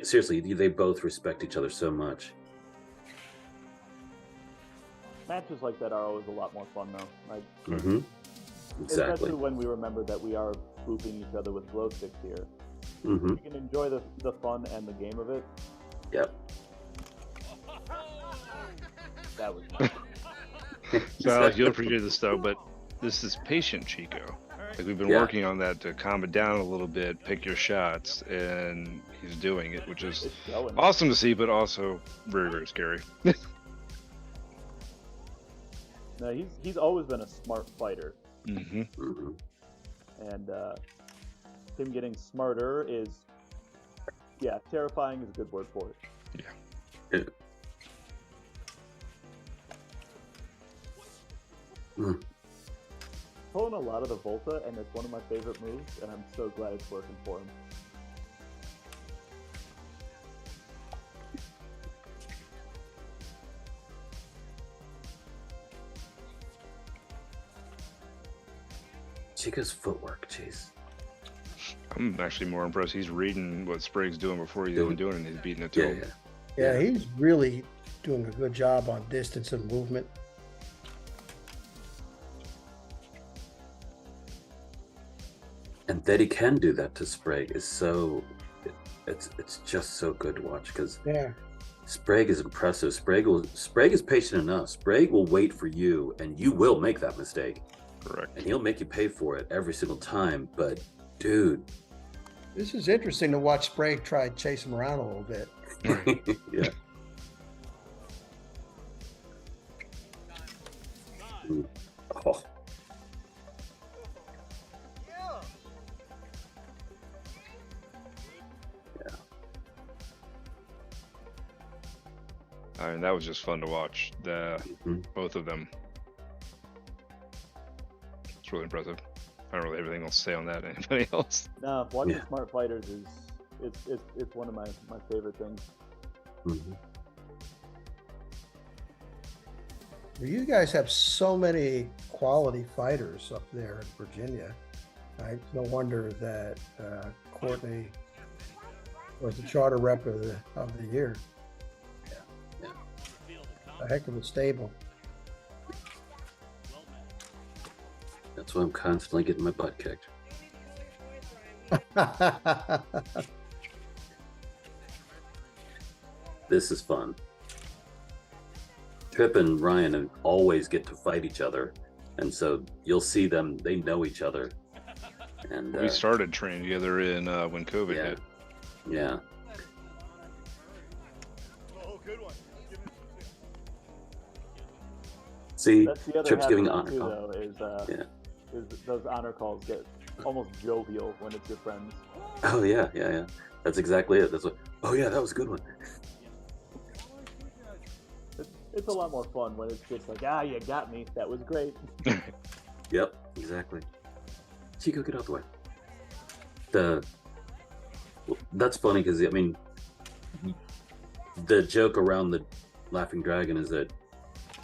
seriously, they both respect each other so much. Matches like that are always a lot more fun though. Like Mm-hmm. Exactly. especially when we remember that we are booping each other with glow sticks here. Mm-hmm. You can enjoy the fun and the game of it. Yep. That was nice. So Alec, you'll appreciate this though, but this is patient Chico. Like we've been Yeah. working on that to calm it down a little bit, pick your shots, and he's doing it, which is It's going. awesome to see, but also very, very scary. No, he's always been a smart fighter, Mm-hmm. Mm-hmm. and him getting smarter is, yeah, terrifying is a good word for it. Yeah. Mm. Pulling a lot of the Volta, and it's one of my favorite moves, and I'm so glad it's working for him. Chica's footwork, jeez. I'm actually more impressed. He's reading what Sprague's doing before he's even doing it, and he's beating it to Yeah, him. yeah. Yeah, he's really doing a good job on distance and movement. And that he can do that to Sprague is so, it's just so good to watch because Yeah, Sprague is impressive. Sprague is patient enough. Sprague will wait for you, and you will make that mistake, Correct. and he'll make you pay for it every single time. But Dude. This is interesting to watch Sprague try to chase him around a little bit. Yeah. Ooh. Oh. I mean, that was just fun to watch. Both of them. It's really impressive. I don't really have anything else to say on that. Anybody else? No, watching smart fighters is it's one of my favorite things. Mm-hmm. Well, you guys have so many quality fighters up there in Virginia. It's no wonder that Courtney was the charter rep of the year. Yeah. A heck of a stable. That's why I'm constantly getting my butt kicked. This is fun. Trip and Ryan always get to fight each other, and so you'll see them. They know each other, and we started training together in when COVID hit. Yeah. Oh, good one. See, That's the other Trip's half giving of honor it too, call. though, is those honor calls get almost jovial when it's your friends. Oh yeah. That's exactly it. That's what. Oh yeah, that was a good one. It's a lot more fun when it's just like, you got me. That was great. Yep, exactly. Chico, get out the way. That's funny because I mean, the joke around the laughing dragon is that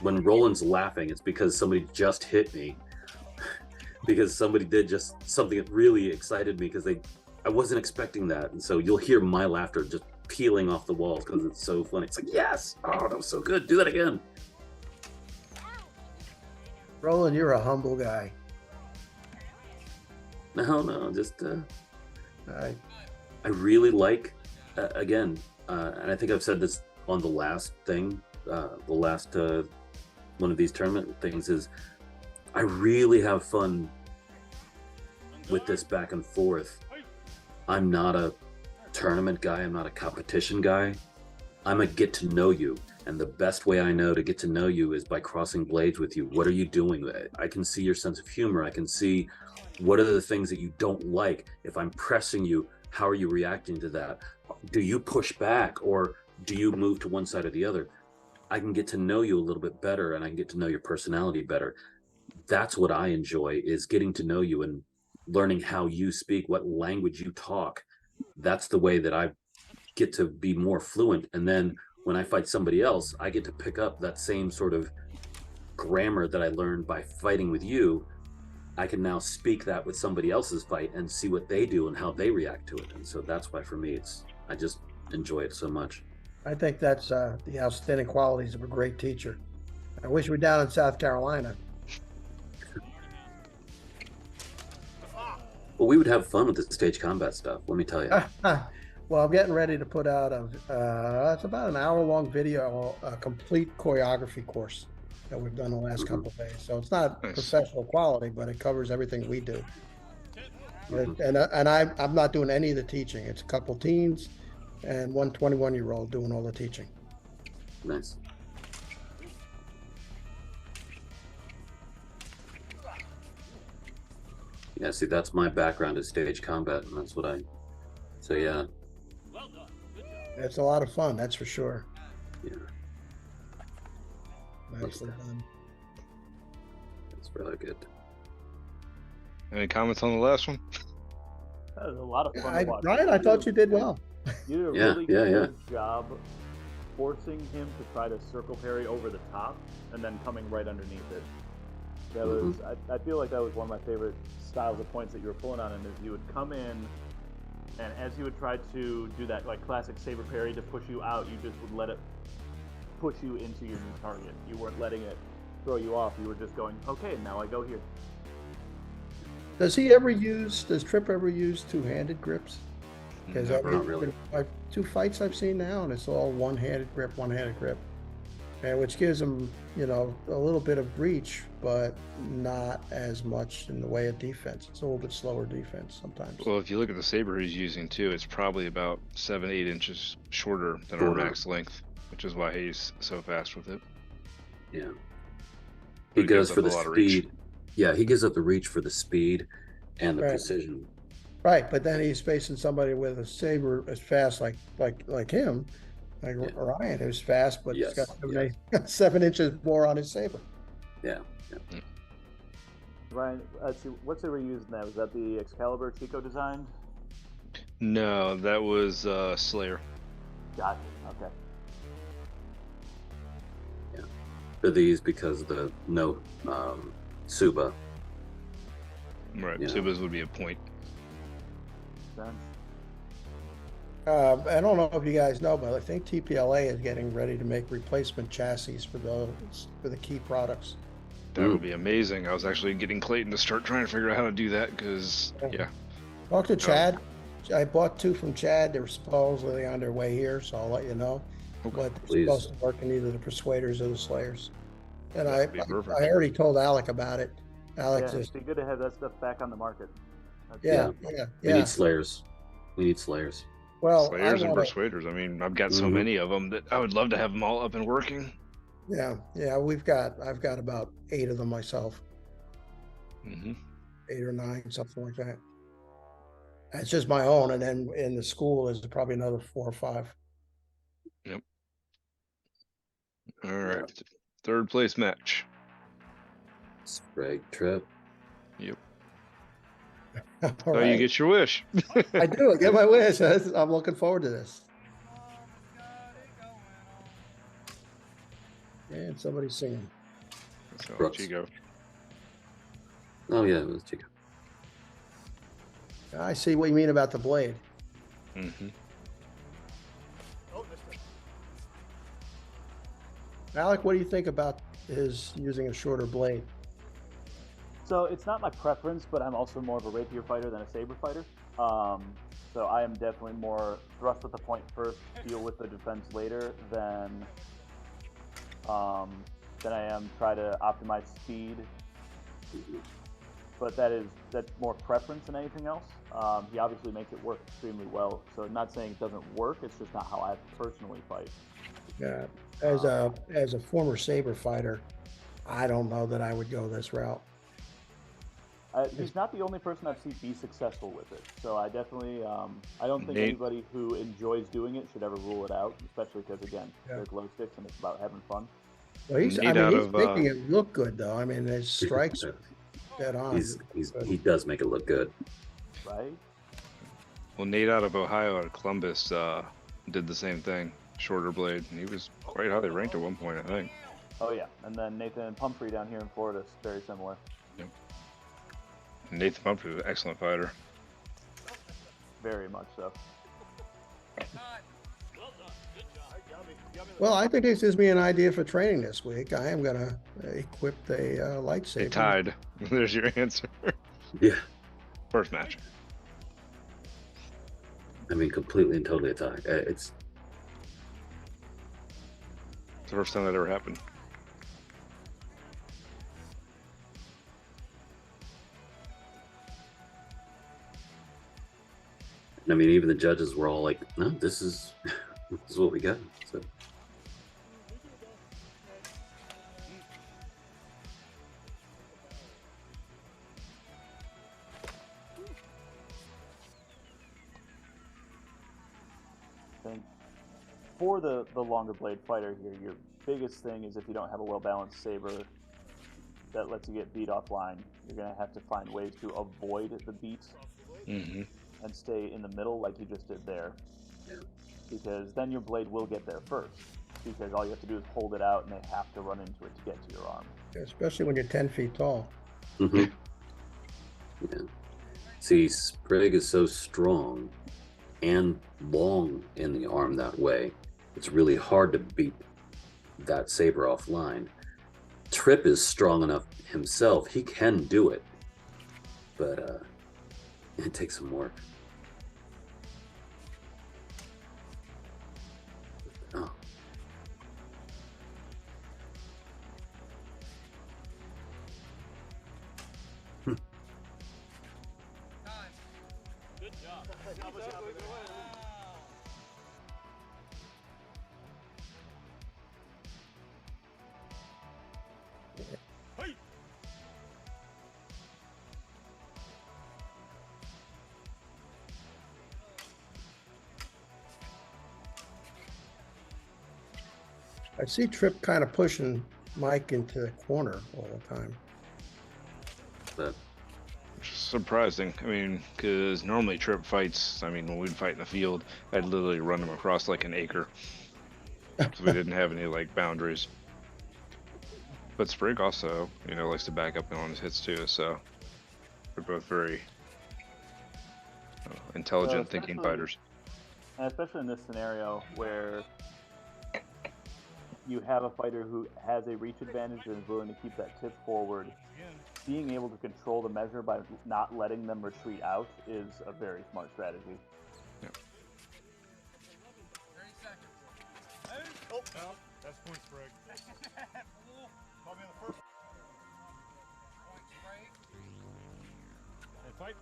when Roland's laughing, it's because somebody just hit me. Because somebody did just something that really excited me because I wasn't expecting that, and so you'll hear my laughter just peeling off the walls because it's so funny. It's like, yes, oh, that was so good. Do that again. Roland, you're a humble guy. No, just I really like again, and I think I've said this on the last thing, the last one of these tournament things is I really have fun with this back and forth. I'm not a tournament guy. I'm not a competition guy. I'm a get to know you. And the best way I know to get to know you is by crossing blades with you. What are you doing? I can see your sense of humor. I can see what are the things that you don't like. If I'm pressing you, how are you reacting to that? Do you push back or do you move to one side or the other? I can get to know you a little bit better and I can get to know your personality better. That's what I enjoy, is getting to know you and learning how you speak, what language you talk. That's the way that I get to be more fluent. And then when I fight somebody else, I get to pick up that same sort of grammar that I learned by fighting with you. I can now speak that with somebody else's fight and see what they do and how they react to it. And so that's why for me, I just enjoy it so much. I think that's the outstanding qualities of a great teacher. I wish we were down in South Carolina. Well, we would have fun with the stage combat stuff, let me tell you. Well, I'm getting ready to put out it's about an hour-long video, a complete choreography course that we've done the last couple of days. So it's not professional quality, but it covers everything we do. And I'm not doing any of the teaching. It's a couple teens and one 21-year-old doing all the teaching. Nice. Yeah, see, that's my background is stage combat, and that's what so yeah. It's a lot of fun, that's for sure. Yeah. Nicely done. It's really good. Any comments on the last one? That was a lot of fun to watch. Ryan, I thought you did well. You did a really good job forcing him to try to circle parry over the top and then coming right underneath it. That was, I feel like that was one of my favorite styles of points that you were pulling on, and is you would come in, and as you would try to do that like classic saber parry to push you out, you just would let it push you into your new target. You weren't letting it throw you off. You were just going, okay, now I go here. Does Trip ever use two-handed grips? Because Not really. 2 fights I've seen now, and it's all one-handed grip. and which gives him, you know, a little bit of reach, but not as much in the way of defense. It's a little bit slower defense sometimes. Well, if you look at the saber he's using too, it's probably about 7-8 inches shorter than our Shorter. max length, which is why he's so fast with it. Yeah. But He it gives goes for up a the lot of reach. speed. Yeah, he gives up the reach for the speed and the Right. precision. Right, but then he's facing somebody with a saber as fast like him, like Yeah. Ryan, who's fast, but he's got Yes, 7 inches more on his saber. Yeah. Ryan, let's see, what saber you using now? Was that the Excalibur Chico designed? No, that was Slayer. Gotcha. Okay. For these, because of the no Suba. Right. Yeah. Subas would be a point. Sense. I don't know if you guys know, but I think TPLA is getting ready to make replacement chassis for the key products. That would be amazing. I was actually getting Clayton to start trying to figure out how to do that because, yeah. Talk to Chad. I bought 2 from Chad. They were supposedly on their way here, so I'll let you know. Okay. But they're Please. supposed to work in either the Persuaders or the Slayers. And I That'd be perfect. already told Alec about it. Alec Yeah, just, it'd be good to have that stuff back on the market. That's yeah. We need Slayers. We need Slayers. Well, Slayers I and wanna, Persuaders. I mean, I've got so Mhm. many of them that I would love to have them all up and working. yeah, I've got about 8 of them myself, Mm-hmm. 8 or 9, something like that. That's just my own, and then in the school is probably another 4 or 5. All right. Third place match. Sprague trip. Yep. All Oh, right. you get your wish. I do. I get my wish. I'm looking forward to this. And somebody's singing. So, Brooks. Chico. Oh yeah, it was Chico. I see what you mean about the blade. Mm-hmm. Alec, what do you think about his using a shorter blade? So it's not my preference, but I'm also more of a rapier fighter than a saber fighter. So I am definitely more thrust with the point first, deal with the defense later than I am try to optimize speed. But that's more preference than anything else. He obviously makes it work extremely well. So I'm not saying it doesn't work. It's just not how I personally fight. Yeah, as a former saber fighter, I don't know that I would go this route. He's not the only person I've seen be successful with it. So I definitely, I don't think Nate- anybody who enjoys doing it should ever rule it out, especially because, again, Yeah. they're glow sticks and it's about having fun. Well, he's Nate out he's of, making it look good though. I mean, his strikes dead on. He does make it look good. Right? Well, Nate out of Ohio at Columbus did the same thing. Shorter blade. And he was quite highly ranked at one point, I think. Oh, yeah. And then Nathan Pumphrey down here in Florida is very similar. Nathan Pumphrey was an excellent fighter. Very much so. Well, I think this gives me an idea for training this week. I am going to equip a lightsaber. They tied. There's your answer. Yeah. First match. I mean, completely and totally a tie. It's It's the first time that ever happened. I mean, even the judges were all like, "No, this is this is what we got." So I think for the longer blade fighter here, your biggest thing is if you don't have a well-balanced saber that lets you get beat offline, you're going to have to find ways to avoid the beats Mm-hmm. and stay in the middle like you just did there. Yeah. Because then your blade will get there first. Because all you have to do is hold it out and they have to run into it to get to your arm. Especially when you're 10 feet tall. mhm. Yeah. See, Sprague is so strong and long in the arm that way. It's really hard to beat that saber offline. Tripp is strong enough himself; he can do it, but it takes some work. Oh, Hey! I see Tripp kind of pushing Mike into the corner all the time. But Which is surprising. I mean, because normally Trip fights, I mean, when we'd fight in the field, I'd literally run him across like an acre. So we didn't have any like boundaries. But Sprig also, you know, likes to back up on his hits too. So we're both very intelligent, thinking fighters. And especially in this scenario where you have a fighter who has a reach advantage and is willing to keep that tip forward, being able to control the measure by not letting them retreat out is a very smart strategy. Yeah. 30 seconds. Oh, no, that's point Sprig. Call me on the first. Point Sprig. And fight.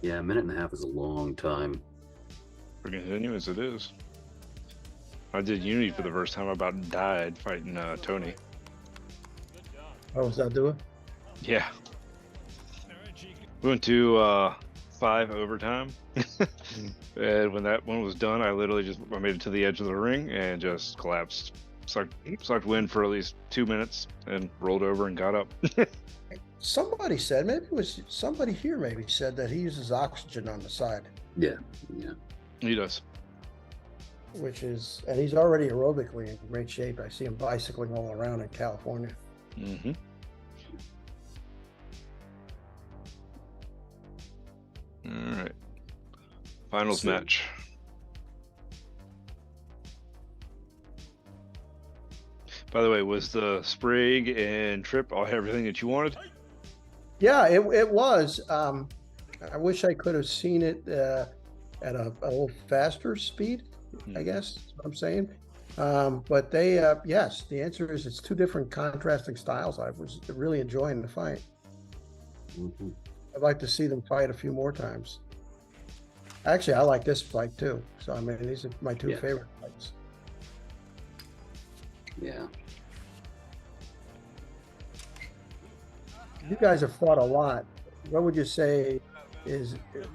yeah, a minute and a half is a long time. For continuous, it is. I did Unity for the first time. I about died fighting Tony. What was that doing? Yeah. We went to 5 overtime. And when that one was done, I literally I made it to the edge of the ring and just collapsed. Sucked wind for at least 2 minutes and rolled over and got up. Somebody said, maybe it was somebody here maybe said that he uses oxygen on the side, Yeah. He does. which is, and he's already aerobically in great shape. I see him bicycling all around in California. Mm-hmm. All right. Finals match. By the way, was the Sprig and Trip all everything that you wanted? Yeah, it was. I wish I could have seen it at a little faster speed, I guess is what I'm saying. But they, yes, the answer is it's two different contrasting styles. I was really enjoying the fight. Mm-hmm. I'd like to see them fight a few more times. Actually, I like this fight too. So, I mean, these are my two favorite fights. Yeah. You guys have fought a lot. What would you say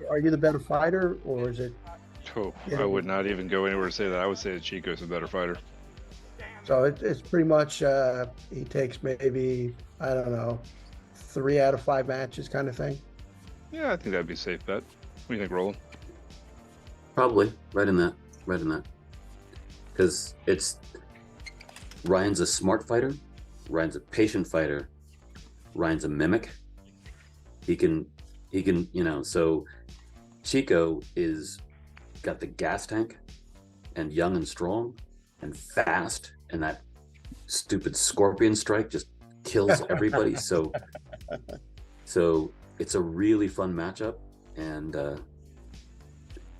are you the better fighter, or is it? Oh, I would not even go anywhere to say that. I would say that Chico's a better fighter. So it's pretty much he takes maybe, I don't know, 3 out of 5 matches kind of thing. Yeah, I think that'd be a safe bet. What do you think, Roland? Probably right in that. Because Ryan's a smart fighter. Ryan's a patient fighter. Ryan's a mimic. He can, so Chico got the gas tank and young and strong and fast, and that stupid scorpion strike just kills everybody. So it's a really fun matchup. And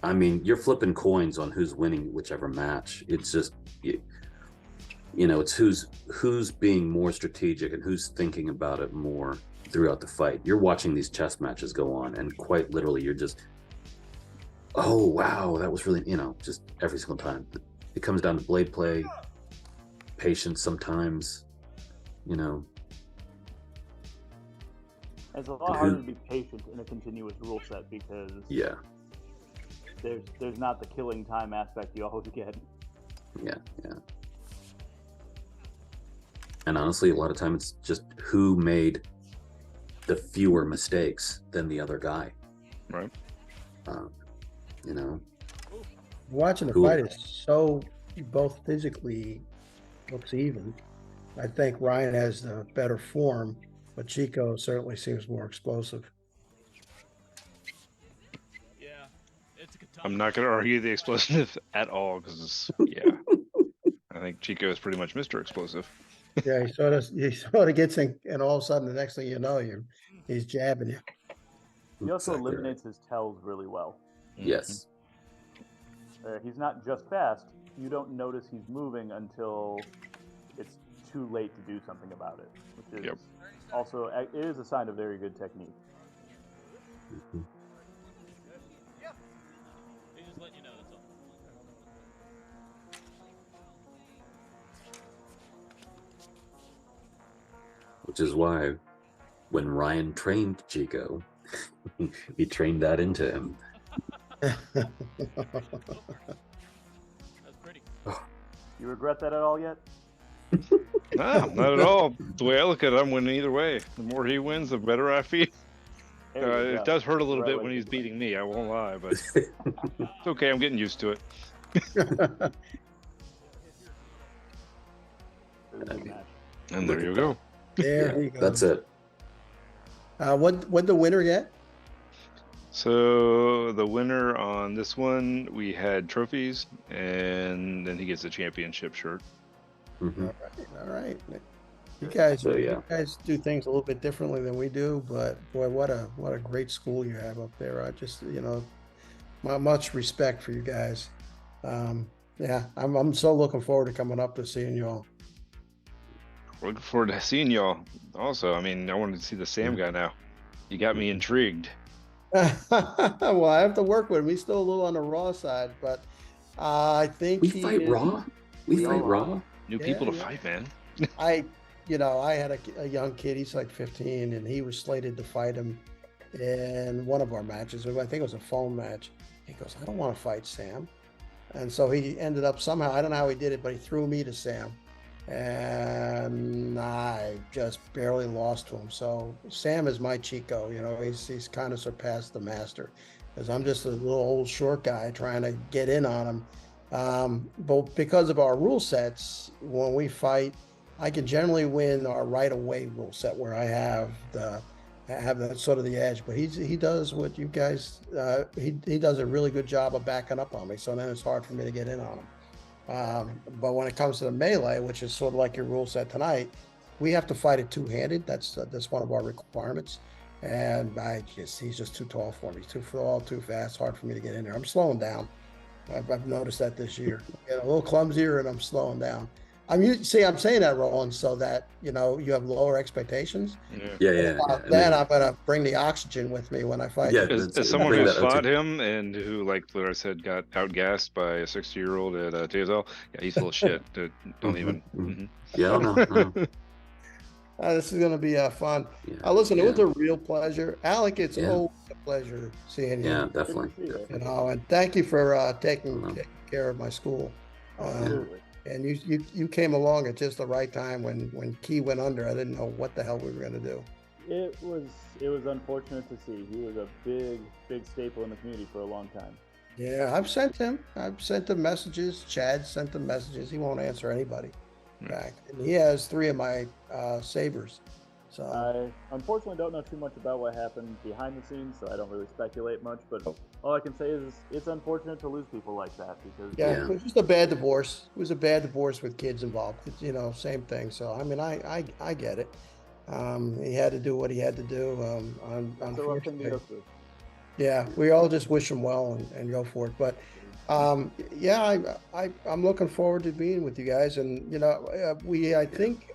I mean, you're flipping coins on who's winning whichever match. It's just, it's who's being more strategic and who's thinking about it more throughout the fight. You're watching these chess matches go on, and quite literally you're just, oh wow, that was really, just every single time. It comes down to blade play, patience sometimes, It's a lot harder to be patient in a continuous rule set because there's not the killing time aspect you always get. Yeah. And honestly, a lot of times it's just who made the fewer mistakes than the other guy. Right. Watching the fight is so both physically looks even. I think Ryan has the better form, but Chico certainly seems more explosive. Yeah, it's a katana. I'm not going to argue the explosive at all because, yeah, I think Chico is pretty much Mr. Explosive. Yeah, he sort of gets in, and all of a sudden, the next thing you know, he's jabbing you. He also Exactly right. eliminates his tells really well. Yes. He's not just fast. You don't notice he's moving until it's too late to do something about it, which is Yep. also it is a sign of very good technique. Mhm. He's just letting you know, that's all. Which is why when Ryan trained Chico, he trained that into him. That's pretty. You regret that at all yet? No, not at all. The way I look at it, I'm winning either way. The more he wins, the better I feel. There you It go. does hurt a little Right bit way when to he's do it. beating me, I won't lie, but it's okay. I'm getting used to it. It was a good match. And Look there you at go. There Yeah, he goes. that's it. What the winner get? So the winner on this one, we had trophies, and then he gets a championship shirt. Mhm. All right. You guys, So, yeah. you guys do things a little bit differently than we do, but boy, what a great school you have up there. I just, much respect for you guys. Yeah, I'm so looking forward to coming up to seeing you all. Looking forward to seeing y'all. Also, I mean, I wanted to see the Sam guy now. You got me intrigued. Well, I have to work with him. He's still a little on the raw side, but I think We he fight is. Raw? We We fight all Raw? New Yeah, people to yeah. fight, man. I had a young kid. He's like 15, and he was slated to fight him in one of our matches. I think it was a phone match. He goes, "I don't want to fight Sam," and so he ended up somehow. I don't know how he did it, but he threw me to Sam, and I just barely lost to him. So Sam is my Chico. He's kind of surpassed the master, because I'm just a little old short guy trying to get in on him. But because of our rule sets, when we fight, I can generally win our right away rule set where I have that sort of the edge. But he does what you guys he does a really good job of backing up on me. So then it's hard for me to get in on him. But when it comes to the melee, which is sort of like your rule set tonight, we have to fight it two-handed. That's one of our requirements. And he's just too tall for me. He's too tall, too fast, hard for me to get in there. I'm slowing down. I've noticed that this year. I get a little clumsier and I'm slowing down. I'm saying that, Roland, so that you have lower expectations. Yeah. Yeah. Then I'm gonna bring the oxygen with me when I fight. Yeah, you. As someone bring who's that out fought to- him and who, like I said, got outgassed by a 60-year-old at TSL, yeah, he's full of shit. Don't even. Mhm. Yeah, no. This is gonna be fun. Yeah, Listen, it was yeah. a real pleasure, Alec. It's Yeah. always a pleasure seeing you. Yeah, definitely. Good to see you. definitely. And thank you for taking Well. care of my school. Absolutely. And you came along at just the right time when Key went under. I didn't know what the hell we were gonna do. It was unfortunate to see. He was a big staple in the community for a long time. Yeah, I've sent him messages. Chad sent him messages. He won't answer anybody back. And he has 3 of my sabers. So I unfortunately don't know too much about what happened behind the scenes, so I don't really speculate much. But all I can say is it's unfortunate to lose people like that because yeah, it was just a bad divorce. It was a bad divorce with kids involved. It's, same thing. So I mean, I get it. He had to do what he had to do. that's the rough thing to go Unfortunately, through. yeah, we all just wish him well and go for it. But yeah, I'm looking forward to being with you guys. And I think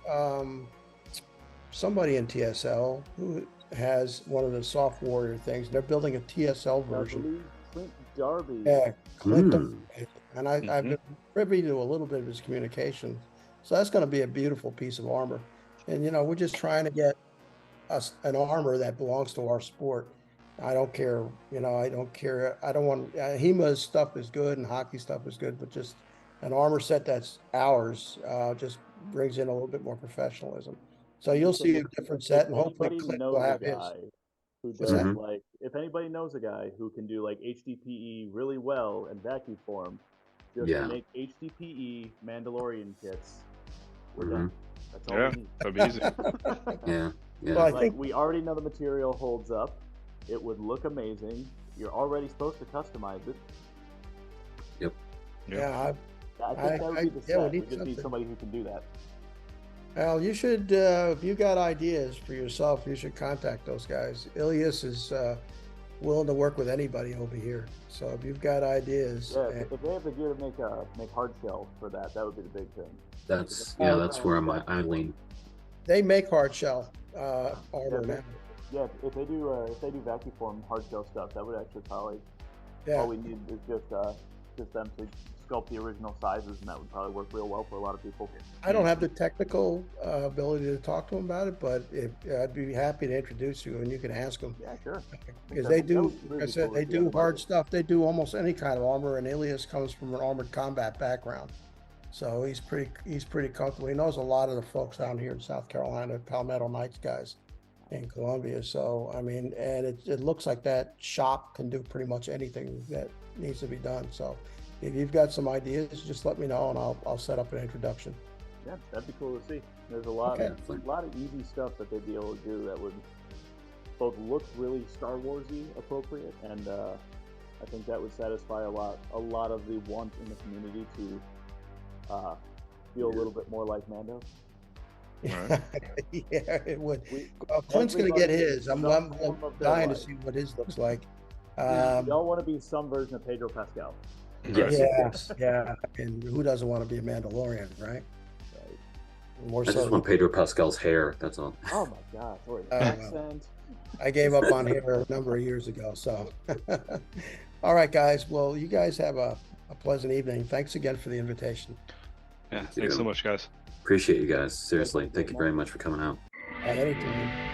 somebody in TSL who has one of the soft warrior things. They're building a TSL I version. believe Clint Darby. Yeah, Clinton. Mm. And I've been privy to a little bit of his communication. So that's going to be a beautiful piece of armor. And, we're just trying to get us an armor that belongs to our sport. I don't care, I don't care. I don't want, HEMA's stuff is good and hockey stuff is good, but just an armor set that's ours just brings in a little bit more professionalism. So you'll see a different set, and hopefully Anybody Clint knows will a have his. guy who What's that? does if anybody knows a guy who can do like HDPE really well and vacuum form, just Yeah. make HDPE Mandalorian kits. We're Mhm. done. That's all Yeah, we need. that'd be easy. Yeah. Yeah. Well, I Like, think we already know the material holds up. It would look amazing. You're already supposed to customize it. yeah. I think that would be the yeah, we set. We need just need something. somebody who can do that. Al, you should, if you got ideas for yourself, you should contact those guys. Ilias is willing to work with anybody over here. So if you've got ideas, Yeah, if they have the gear to make hard shell for that, that would be the big thing. That's where I lean. they make hard shell armor Yeah, now. Yeah, if they do vacuum form hard shell stuff, that would actually probably Yeah, all we need is just them to sculpt the original sizes, and that would probably work real well for a lot of people. I don't have the technical ability to talk to them about it, but I'd be happy to introduce you and you can ask them. Yeah, sure. Because they That do, would be like I really said, cool they if you do had hard it. stuff. They do almost any kind of armor, and Ilias comes from an armored combat background. So he's pretty comfortable. He knows a lot of the folks down here in South Carolina, Palmetto Knights guys in Columbia. So, I mean, and it looks like that shop can do pretty much anything that needs to be done. So if you've got some ideas, just let me know and I'll set up an introduction. Yeah, that'd be cool to see. There's a lot Okay. of easy stuff that they'd be able to do that would both look really Star Warsy appropriate, and I think that would satisfy a lot of the want in the community to feel a little bit more like Mando. Alright. Yeah, it would. We, Clint's gonna get everybody his. I'm some form of their dying to life. see what his looks like. We all want to be some version of Pedro Pascal. Yes. Yes, yeah. And who doesn't want to be a Mandalorian, right? Right. More I just so. want Pedro Pascal's hair. That's all. Oh my gosh, or Oh, accent. I gave up on here a number of years ago. So, all right, guys. Well, you guys have a pleasant evening. Thanks again for the invitation. Yeah, Thank you. thanks so much, guys. Appreciate you guys. Seriously. Thank you very much for coming out. Anytime.